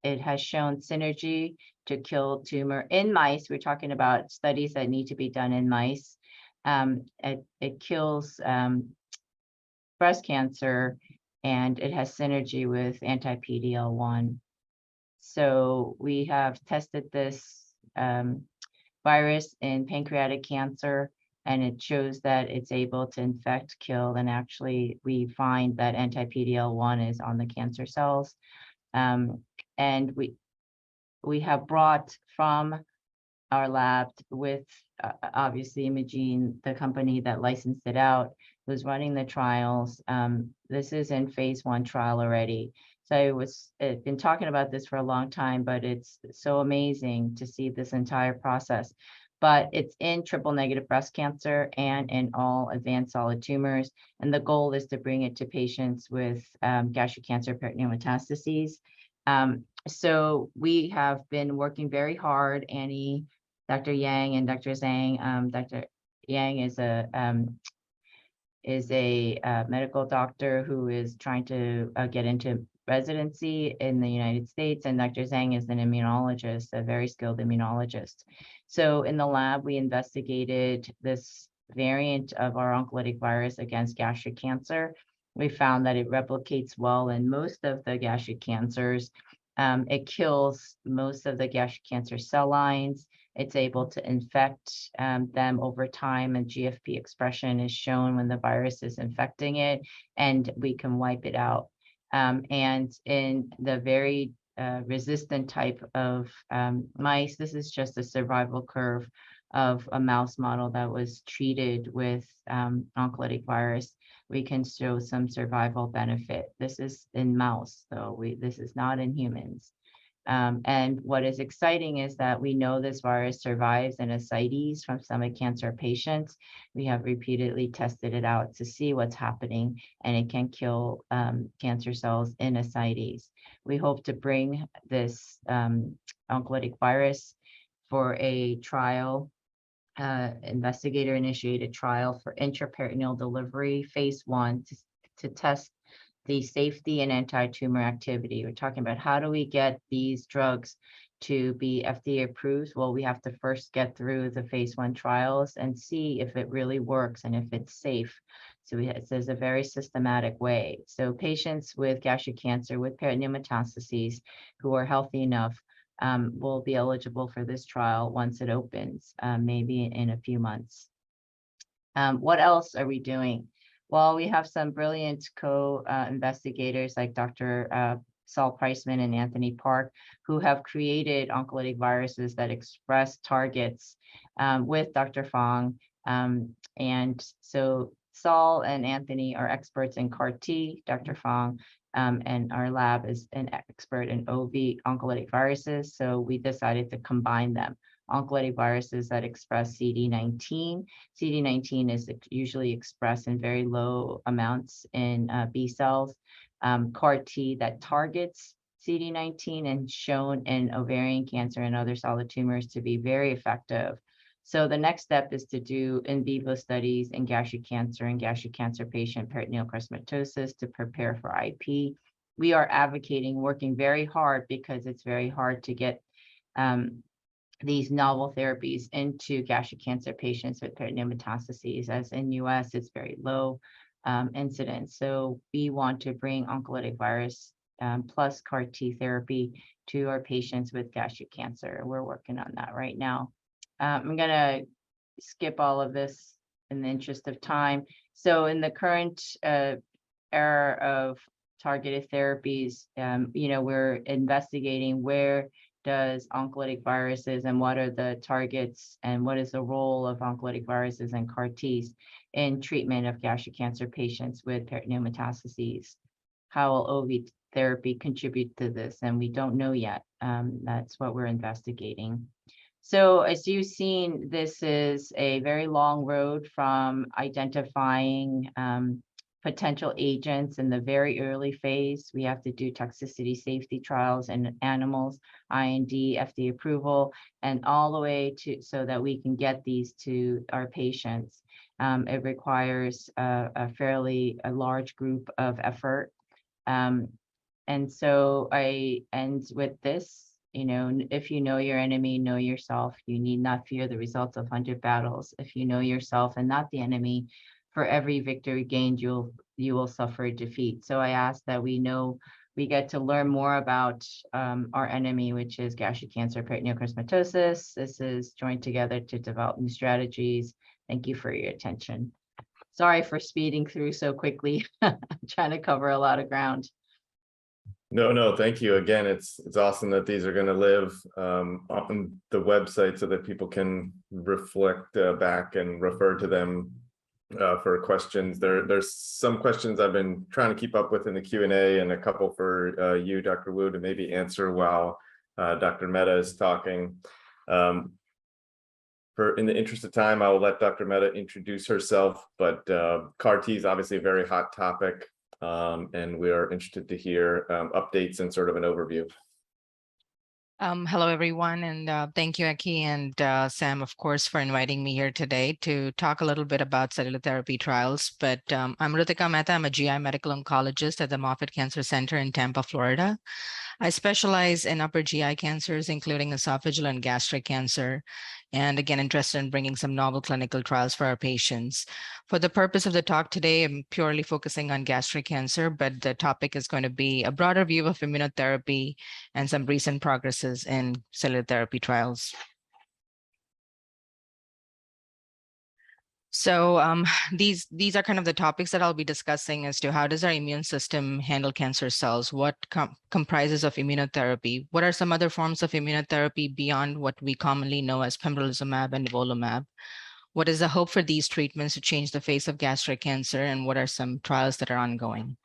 Speaker 5: it has shown synergy to kill tumor in mice. We're talking about studies that need to be done in mice. It kills breast cancer, and it has synergy with anti-PD-L1. So we have tested this virus in pancreatic cancer, and it shows that it's able to infect, kill, and actually we find that anti-PD-L1 is on the cancer cells. And we have brought from our lab with obviously Imaging, the company that licensed it out, who's running the trials. This is in phase 1 trial already. So I've been talking about this for a long time, but it's so amazing to see this entire process. But it's in triple negative breast cancer and in all advanced solid tumors. And the goal is to bring it to patients with gastric cancer, peritoneal metastases. So we have been working very hard, Annie, Dr. Yang, and Dr. Zhang. Dr. Yang is a medical doctor who is trying to get into residency in the United States, and Dr. Zhang is an immunologist, a very skilled immunologist. So in the lab, we investigated this variant of our oncolytic virus against gastric cancer. We found that it replicates well in most of the gastric cancers. It kills most of the gastric cancer cell lines. It's able to infect them over time, and GFP expression is shown when the virus is infecting it, and we can wipe it out. And in the very resistant type of mice, this is just a survival curve of a mouse model that was treated with oncolytic virus. We can show some survival benefit. This is in mouse, so this is not in humans. And what is exciting is that we know this virus survives in ascites from stomach cancer patients. We have repeatedly tested it out to see what's happening, and it can kill cancer cells in ascites. We hope to bring this oncolytic virus for a trial, investigator-initiated trial for intraperitoneal delivery, phase 1, to test the safety and anti-tumor activity. We're talking about how do we get these drugs to be FDA approved? Well, we have to first get through the phase 1 trials and see if it really works and if it's safe. So there's a very systematic way. So patients with gastric cancer with peritoneal metastases who are healthy enough will be eligible for this trial once it opens, maybe in a few months. What else are we doing? Well, we have some brilliant co-investigators like Dr. Saul Priceman and Anthony Park, who have created oncolytic viruses that express targets with Dr. Fong. And so Saul and Anthony are experts in CAR T, Dr. Fong, and our lab is an expert in OV oncolytic viruses. So we decided to combine them. Oncolytic viruses that express CD19. CD19 is usually expressed in very low amounts in B cells. CAR T that targets CD19 and shown in ovarian cancer and other solid tumors to be very effective. So the next step is to do in vivo studies in gastric cancer and gastric cancer patient peritoneal carcinomatosis to prepare for IP. We are advocating, working very hard because it's very hard to get these novel therapies into gastric cancer patients with peritoneal metastases, as in US, it's very low incidence. So we want to bring oncolytic virus plus CAR T therapy to our patients with gastric cancer. We're working on that right now. I'm gonna skip all of this in the interest of time. So in the current era of targeted therapies, we're investigating where does oncolytic viruses and what are the targets and what is the role of oncolytic viruses and CAR Ts in treatment of gastric cancer patients with peritoneal metastases. How will OV therapy contribute to this? And we don't know yet. That's what we're investigating. So as you've seen, this is a very long road from identifying potential agents in the very early phase. We have to do toxicity safety trials in animals, IND, FDA approval, and all the way to so that we can get these to our patients. It requires a fairly large group of effort. And so I end with this. If you know your enemy, know yourself. You need not fear the results of 100 battles. If you know yourself and not the enemy, for every victory gained, you will suffer defeat. So I ask that we know we get to learn more about our enemy, which is gastric cancer, peritoneal carcinomatosis. This is joined together to develop new strategies. Thank you for your attention. Sorry for speeding through so quickly. I'm trying to cover a lot of ground.
Speaker 1: No, thank you. Again, it's awesome that these are going to live on the website so that people can reflect back and refer to them for questions. There's some questions I've been trying to keep up with in the Q&A, and a couple for you, Dr. Wu, to maybe answer while Dr. Mehta is talking. In the interest of time, I will let Dr. Mehta introduce herself, but CAR T is obviously a very hot topic. And we are interested to hear updates and sort of an overview.
Speaker 7: Hello, everyone, and thank you, Aki and Sam, of course, for inviting me here today to talk a little bit about cellular therapy trials. But I'm Ritika Mehta. I'm a GI medical oncologist at the Moffitt Cancer Center in Tampa, Florida. I specialize in upper GI cancers, including esophageal and gastric cancer, and again, interested in bringing some novel clinical trials for our patients. For the purpose of the talk today, I'm purely focusing on gastric cancer, but the topic is going to be a broader view of immunotherapy and some recent progresses in cellular therapy trials. So these are kind of the topics that I'll be discussing as to how does our immune system handle cancer cells, what comprises of immunotherapy, what are some other forms of immunotherapy beyond what we commonly know as pembrolizumab and nivolumab, what is the hope for these treatments to change the face of gastric cancer, and what are some trials that are ongoing.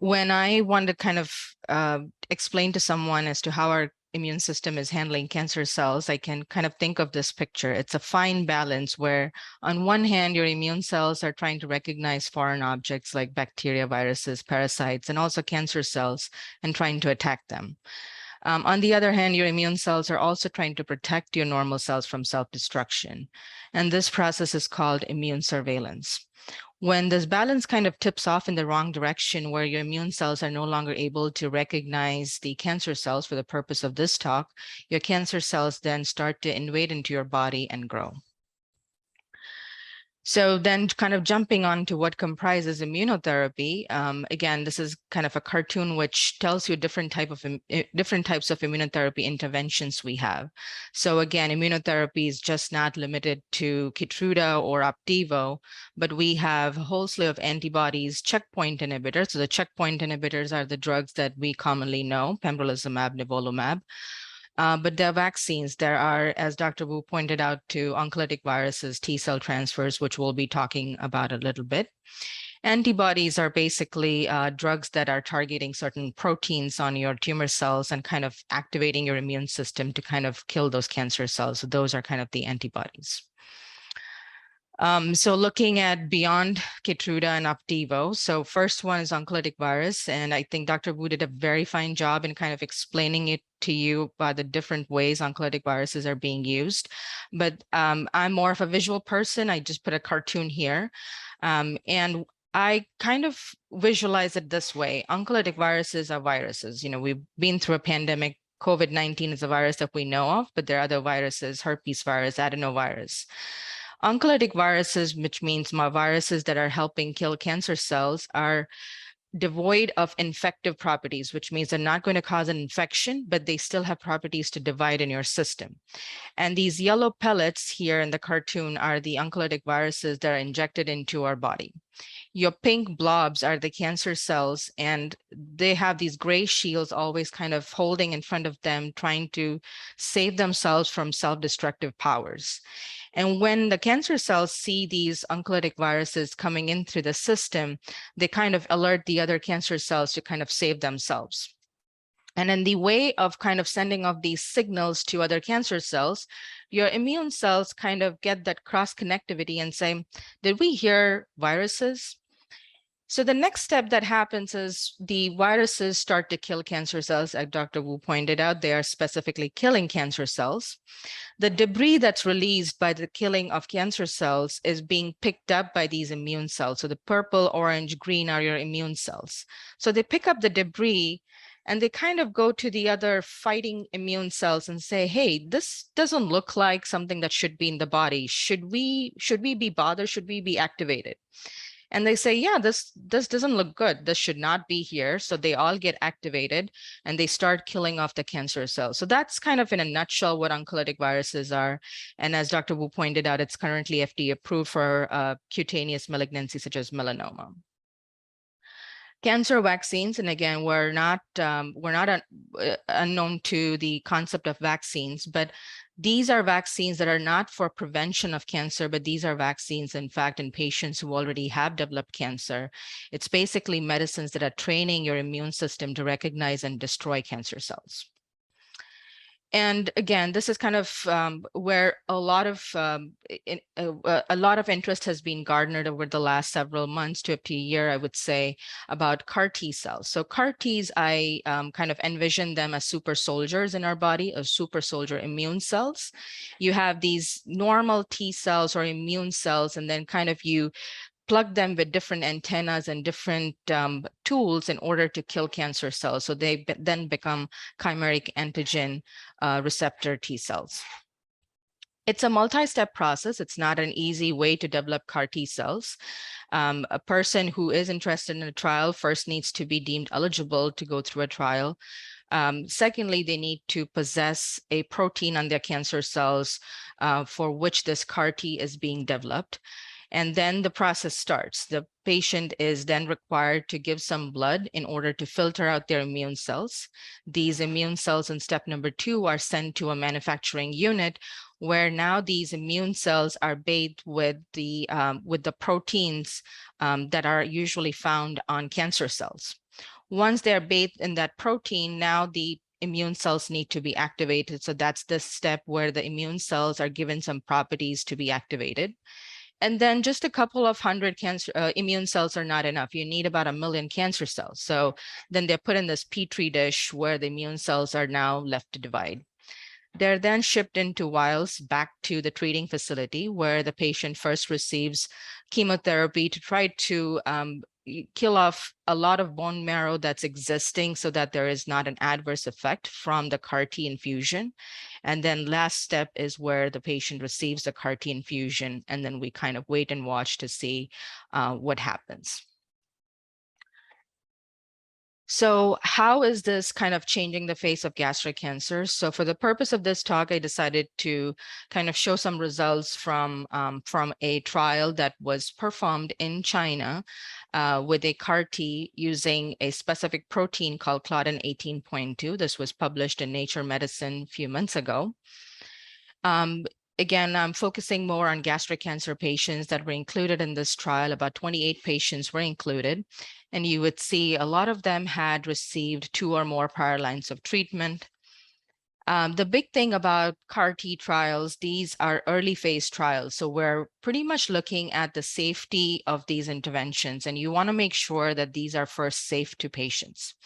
Speaker 7: When I want to kind of explain to someone as to how our immune system is handling cancer cells, I can kind of think of this picture. It's a fine balance where on one hand, your immune cells are trying to recognize foreign objects like bacteria, viruses, parasites, and also cancer cells, and trying to attack them. On the other hand, your immune cells are also trying to protect your normal cells from self-destruction. And this process is called immune surveillance. When this balance kind of tips off in the wrong direction, where your immune cells are no longer able to recognize the cancer cells for the purpose of this talk, your cancer cells then start to invade into your body and grow. So then kind of jumping on to what comprises immunotherapy, again, this is kind of a cartoon which tells you different types of immunotherapy interventions we have. So again, immunotherapy is just not limited to Keytruda or Opdivo, but we have a whole slew of antibodies, checkpoint inhibitors. So the checkpoint inhibitors are the drugs that we commonly know, pembrolizumab, nivolumab. But there are vaccines. There are, as Dr. Wu pointed out, to oncolytic viruses, T-cell transfers, which we'll be talking about a little bit. Antibodies are basically drugs that are targeting certain proteins on your tumor cells and kind of activating your immune system to kind of kill those cancer cells. So those are kind of the antibodies. So looking at beyond Keytruda and Opdivo, so first one is oncolytic virus, and I think Dr. Wu did a very fine job in kind of explaining it to you by the different ways oncolytic viruses are being used. But I'm more of a visual person. I just put a cartoon here, and I kind of visualize it this way. Oncolytic viruses are viruses. You know, we've been through a pandemic. COVID-19 is a virus that we know of, but there are other viruses, herpes virus, adenovirus. Oncolytic viruses, which means viruses that are helping kill cancer cells, are devoid of infective properties, which means they're not going to cause an infection, but they still have properties to divide in your system. And these yellow pellets here in the cartoon are the oncolytic viruses that are injected into our body. Your pink blobs are the cancer cells, and they have these gray shields always kind of holding in front of them, trying to save themselves from self-destructive powers. And when the cancer cells see these oncolytic viruses coming in through the system, they kind of alert the other cancer cells to kind of save themselves. And in the way of kind of sending off these signals to other cancer cells, your immune cells kind of get that cross-connectivity and say, did we hear viruses? So the next step that happens is the viruses start to kill cancer cells. As Dr. Wu pointed out, they are specifically killing cancer cells. The debris that's released by the killing of cancer cells is being picked up by these immune cells. So the purple, orange, green are your immune cells. So they pick up the debris and they kind of go to the other fighting immune cells and say, hey, this doesn't look like something that should be in the body. Should we be bothered? Should we be activated? And they say, yeah, this doesn't look good. This should not be here. So they all get activated and they start killing off the cancer cells. So that's kind of in a nutshell what oncolytic viruses are. And as Dr. Wu pointed out, it's currently FDA approved for cutaneous malignancy such as melanoma. Cancer vaccines, and again, we're not unknown to the concept of vaccines, but these are vaccines that are not for prevention of cancer, but these are vaccines, in fact, in patients who already have developed cancer. It's basically medicines that are training your immune system to recognize and destroy cancer cells. And again, this is kind of where a lot of interest has been garnered over the last several months to up to a year, I would say, about CAR T-cells. So CAR Ts, I kind of envision them as super soldiers in our body, as super soldier immune cells. You have these normal T cells or immune cells, and then kind of you plug them with different antennas and different tools in order to kill cancer cells. So they then become chimeric antigen receptor T cells. It's a multi-step process. It's not an easy way to develop CAR T cells. A person who is interested in a trial first needs to be deemed eligible to go through a trial. Secondly, they need to possess a protein on their cancer cells for which this CAR T is being developed. And then the process starts. The patient is then required to give some blood in order to filter out their immune cells. These immune cells in step number 2 are sent to a manufacturing unit where now these immune cells are bathed with the proteins that are usually found on cancer cells. Once they're bathed in that protein, now the immune cells need to be activated. So that's the step where the immune cells are given some properties to be activated. And then just a couple of hundred immune cells are not enough. You need about 1 million cancer cells. So then they're put in this Petri dish where the immune cells are now left to divide. They're then shipped into vials back to the treating facility where the patient first receives chemotherapy to try to kill off a lot of bone marrow that's existing so that there is not an adverse effect from the CAR T infusion. And then last step is where the patient receives the CAR T infusion, and then we kind of wait and watch to see what happens. So how is this kind of changing the face of gastric cancer? So for the purpose of this talk, I decided to kind of show some results from a trial that was performed in China with a CAR T using a specific protein called Claudin 18.2. This was published in Nature Medicine a few months ago. Again, I'm focusing more on gastric cancer patients that were included in this trial. About 28 patients were included, and you would see a lot of them had received 2 or more prior lines of treatment. The big thing about CAR T trials, these are early phase trials. So we're pretty much looking at the safety of these interventions, and you want to make sure that these are first safe to patients.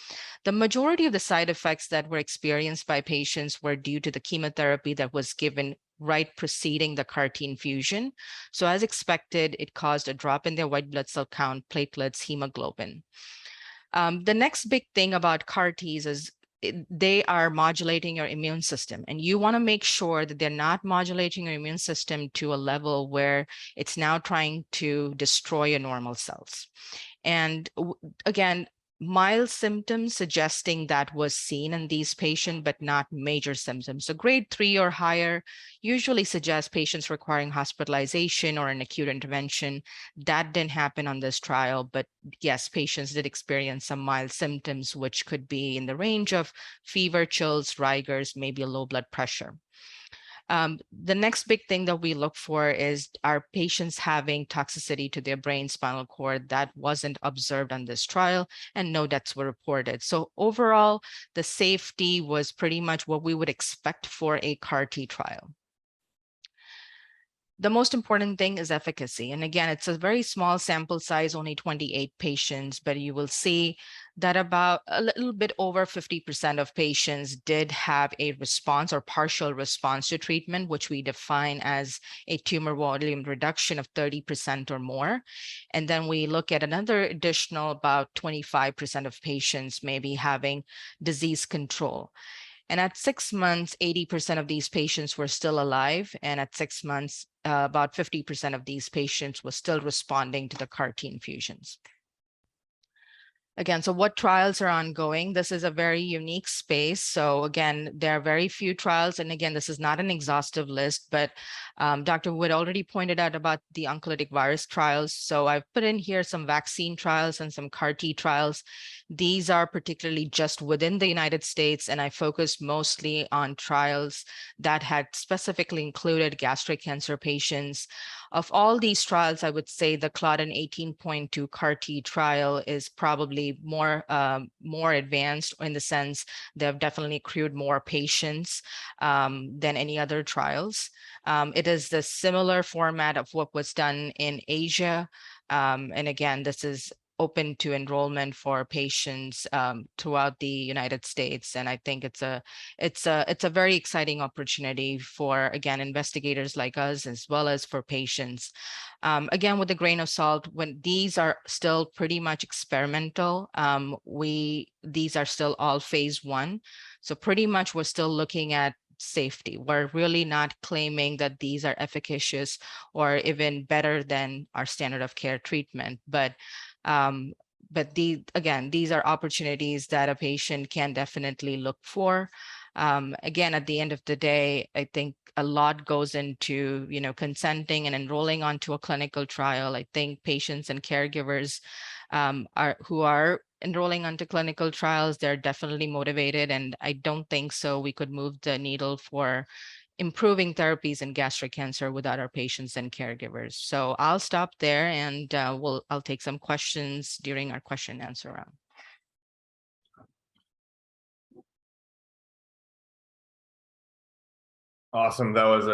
Speaker 7: The majority of the side effects that were experienced by patients were due to the chemotherapy that was given right preceding the CAR T infusion. So as expected, it caused a drop in their white blood cell count, platelets, hemoglobin. The next big thing about CAR Ts is they are modulating your immune system, and you want to make sure that they're not modulating your immune system to a level where it's now trying to destroy your normal cells. And again, mild symptoms suggesting that was seen in these patients, but not major symptoms. So grade 3 or higher usually suggests patients requiring hospitalization or an acute intervention. That didn't happen on this trial, but yes, patients did experience some mild symptoms, which could be in the range of fever, chills, rigors, maybe a low blood pressure. The next big thing that we look for is, are patients having toxicity to their brain spinal cord? That wasn't observed on this trial, and no deaths were reported. So overall, the safety was pretty much what we would expect for a CAR T trial. The most important thing is efficacy. And again, it's a very small sample size, only 28 patients, but you will see that about a little bit over 50% of patients did have a response or partial response to treatment, which we define as a tumor volume reduction of 30% or more. And then we look at another additional about 25% of patients maybe having disease control. And at 6 months, 80% of these patients were still alive. And at 6 months, about 50% of these patients were still responding to the CAR T infusions. Again, so what trials are ongoing? This is a very unique space. So again, there are very few trials. And again, this is not an exhaustive list, but Dr. Wood already pointed out about the oncolytic virus trials. So I've put in here some vaccine trials and some CAR T trials. These are particularly just within the United States, and I focused mostly on trials that had specifically included gastric cancer patients. Of all these trials, I would say the Claudin 18.2 CAR T trial is probably more advanced in the sense they've definitely accrued more patients than any other trials. It is the similar format of what was done in Asia. And again, this is open to enrollment for patients throughout the United States. And I think it's a very exciting opportunity for, again, investigators like us, as well as for patients. Again, with a grain of salt, when these are still pretty much experimental, these are still all phase 1. So pretty much we're still looking at safety. We're really not claiming that these are efficacious or even better than our standard of care treatment, but these are opportunities that a patient can definitely look for. Again, at the end of the day, I think a lot goes into, consenting and enrolling onto a clinical trial. I think patients and caregivers who are enrolling onto clinical trials, they're definitely motivated, and I don't think so we could move the needle for improving therapies in gastric cancer without our patients and caregivers. So I'll stop there, and I'll take some questions during our question and answer round.
Speaker 1: Awesome. That was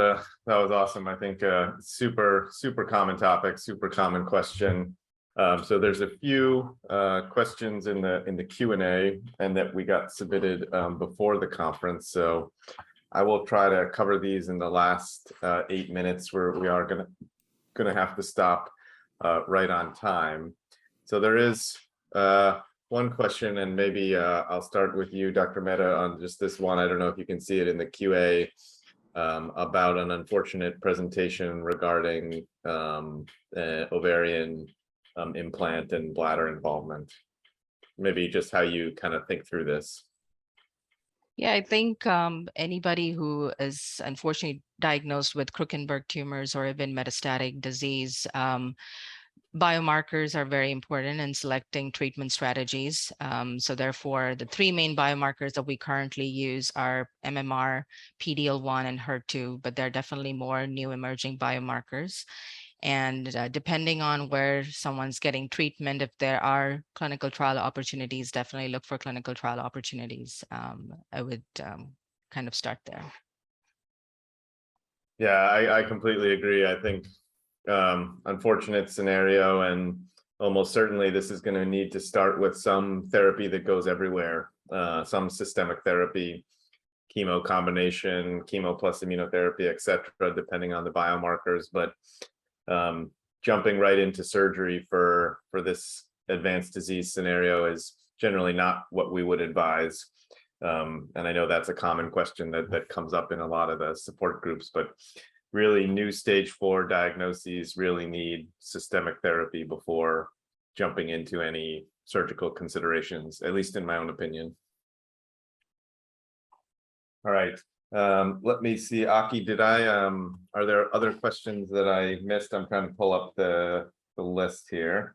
Speaker 1: awesome. I think super common topic, super common question. So there's a few questions in the Q&A and that we got submitted before the conference. So I will try to cover these in the last 8 minutes, where we are gonna have to stop right on time. So there is one question, and maybe I'll start with you, Dr. Mehta, on just this one. I don't know if you can see it in the QA about an unfortunate presentation regarding ovarian implant and bladder involvement. Maybe just how you kind of think through this.
Speaker 7: Yeah, I think anybody who is unfortunately diagnosed with Krukenberg tumors or even metastatic disease, biomarkers are very important in selecting treatment strategies. So therefore, the 3 main biomarkers that we currently use are MMR, PD-L1, and HER2, but there are definitely more new emerging biomarkers. And depending on where someone's getting treatment, if there are clinical trial opportunities, definitely look for clinical trial opportunities. I would kind of start there.
Speaker 1: Yeah, I completely agree. I think unfortunate scenario, and almost certainly this is going to need to start with some therapy that goes everywhere, some systemic therapy, chemo combination, chemo plus immunotherapy, etc., depending on the biomarkers. But jumping right into surgery for this advanced disease scenario is generally not what we would advise. And I know that's a common question that comes up in a lot of the support groups, but really new stage 4 diagnoses really need systemic therapy before jumping into any surgical considerations, at least in my own opinion. All right. Let me see, Aki, are there other questions that I missed? I'm trying to pull up the list here.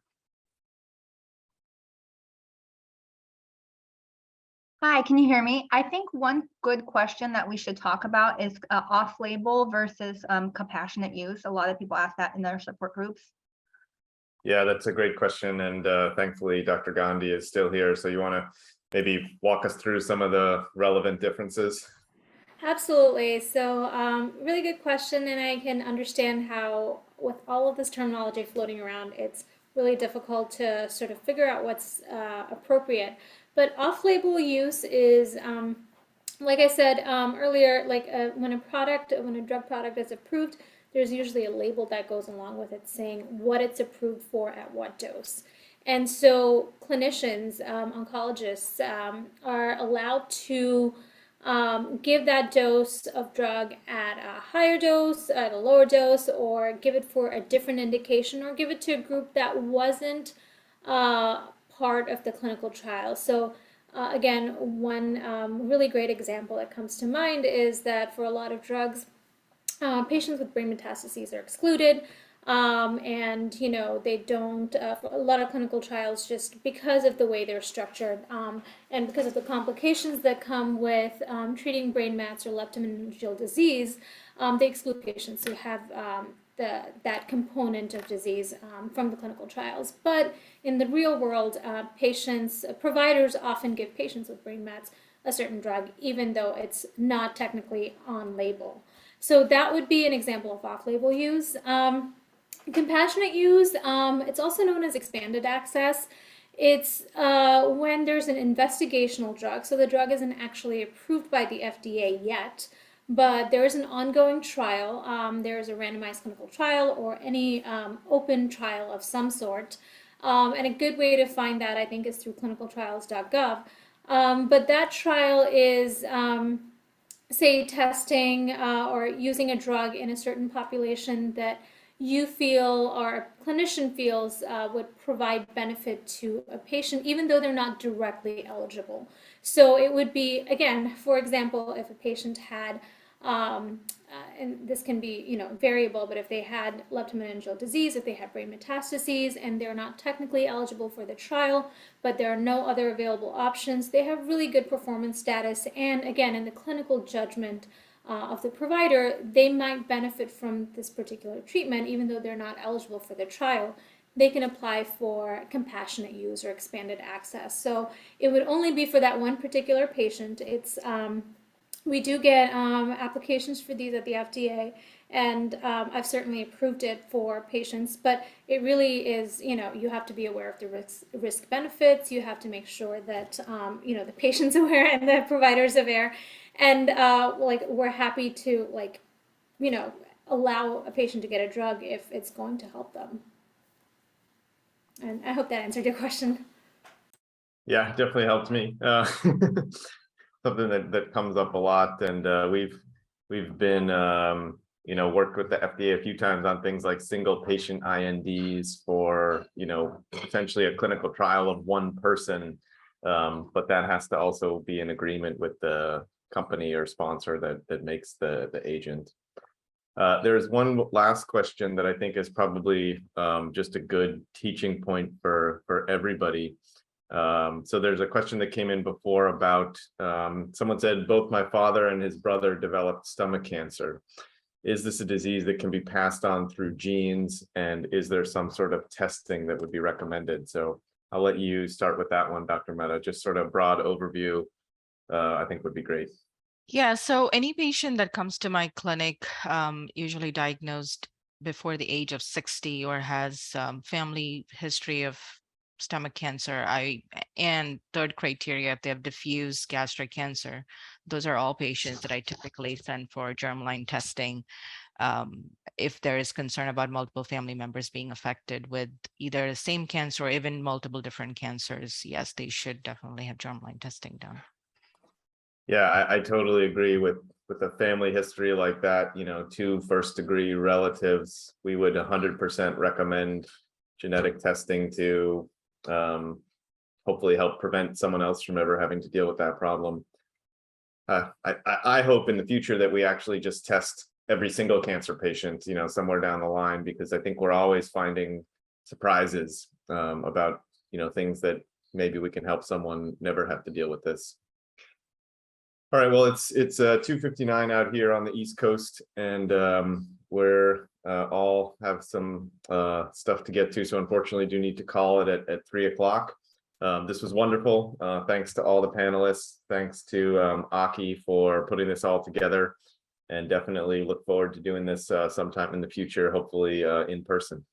Speaker 2: Hi, can you hear me? I think one good question that we should talk about is off-label versus compassionate use. A lot of people ask that in their support groups.
Speaker 1: Yeah, that's a great question. And thankfully, Dr. Gandhi is still here. So you want to maybe walk us through some of the relevant differences?
Speaker 4: Absolutely. So really good question, and I can understand how with all of this terminology floating around, it's really difficult to sort of figure out what's appropriate. But off-label use is, like I said earlier, like when a drug product is approved, there's usually a label that goes along with it saying what it's approved for at what dose. And so clinicians, oncologists, are allowed to give that dose of drug at a higher dose, at a lower dose, or give it for a different indication, or give it to a group that wasn't part of the clinical trial. So again, one really great example that comes to mind is that for a lot of drugs, patients with brain metastases are excluded. And they don't, for a lot of clinical trials, just because of the way they're structured, and because of the complications that come with treating brain mets or leptomeningeal disease, they exclude patients who have that component of disease from the clinical trials. But in the real world, providers often give patients with brain mets a certain drug, even though it's not technically on label. So that would be an example of off-label use. Compassionate use, it's also known as expanded access. It's when there's an investigational drug, so the drug isn't actually approved by the FDA yet, but there is an ongoing trial. There is a randomized clinical trial or any open trial of some sort. And a good way to find that, I think, is through clinicaltrials.gov. But that trial is, say, testing or using a drug in a certain population that you feel or a clinician feels would provide benefit to a patient, even though they're not directly eligible. So it would be, again, for example, if a patient had, and this can be, variable, but if they had leptomeningeal disease, if they had brain metastases, and they're not technically eligible for the trial, but there are no other available options, they have really good performance status, and again, in the clinical judgment of the provider, they might benefit from this particular treatment, even though they're not eligible for the trial. They can apply for compassionate use or expanded access. So it would only be for that one particular patient. It's we do get applications for these at the FDA, and I've certainly approved it for patients, but it really is, you have to be aware of the risk benefits. You have to make sure that, the patient's aware and the provider's aware. And we're happy to allow a patient to get a drug if it's going to help them. And I hope that answered your question.
Speaker 1: Yeah, definitely helped me. Something that comes up a lot, and we've been worked with the FDA a few times on things like single patient INDs for potentially a clinical trial of one person, but that has to also be in agreement with the company or sponsor that makes the agent. There's one last question that I think is probably just a good teaching point for everybody. So there's a question that came in before about someone said both my father and his brother developed stomach cancer. Is this a disease that can be passed on through genes, and is there some sort of testing that would be recommended? So I'll let you start with that one, Dr. Mehta. Just sort of broad overview, I think would be great.
Speaker 7: Yeah, so any patient that comes to my clinic, usually diagnosed before the age of 60 or has family history of stomach cancer, and third criteria, if they have diffuse gastric cancer, those are all patients that I typically send for germline testing. If there is concern about multiple family members being affected with either the same cancer or even multiple different cancers, yes, they should definitely have germline testing done.
Speaker 1: Yeah, I totally agree with a family history like that, 2 first-degree relatives, we would 100% recommend genetic testing to hopefully help prevent someone else from ever having to deal with that problem. I hope in the future that we actually just test every single cancer patient, somewhere down the line, because I think we're always finding surprises about, things that maybe we can help someone never have to deal with this. All right, well, it's 2:59 out here on the East Coast, and we're all have some stuff to get to, so unfortunately do need to call it at 3 o'clock. This was wonderful. Thanks to all the panelists. Thanks to Aki for putting this all together, and definitely look forward to doing this sometime in the future, hopefully in person.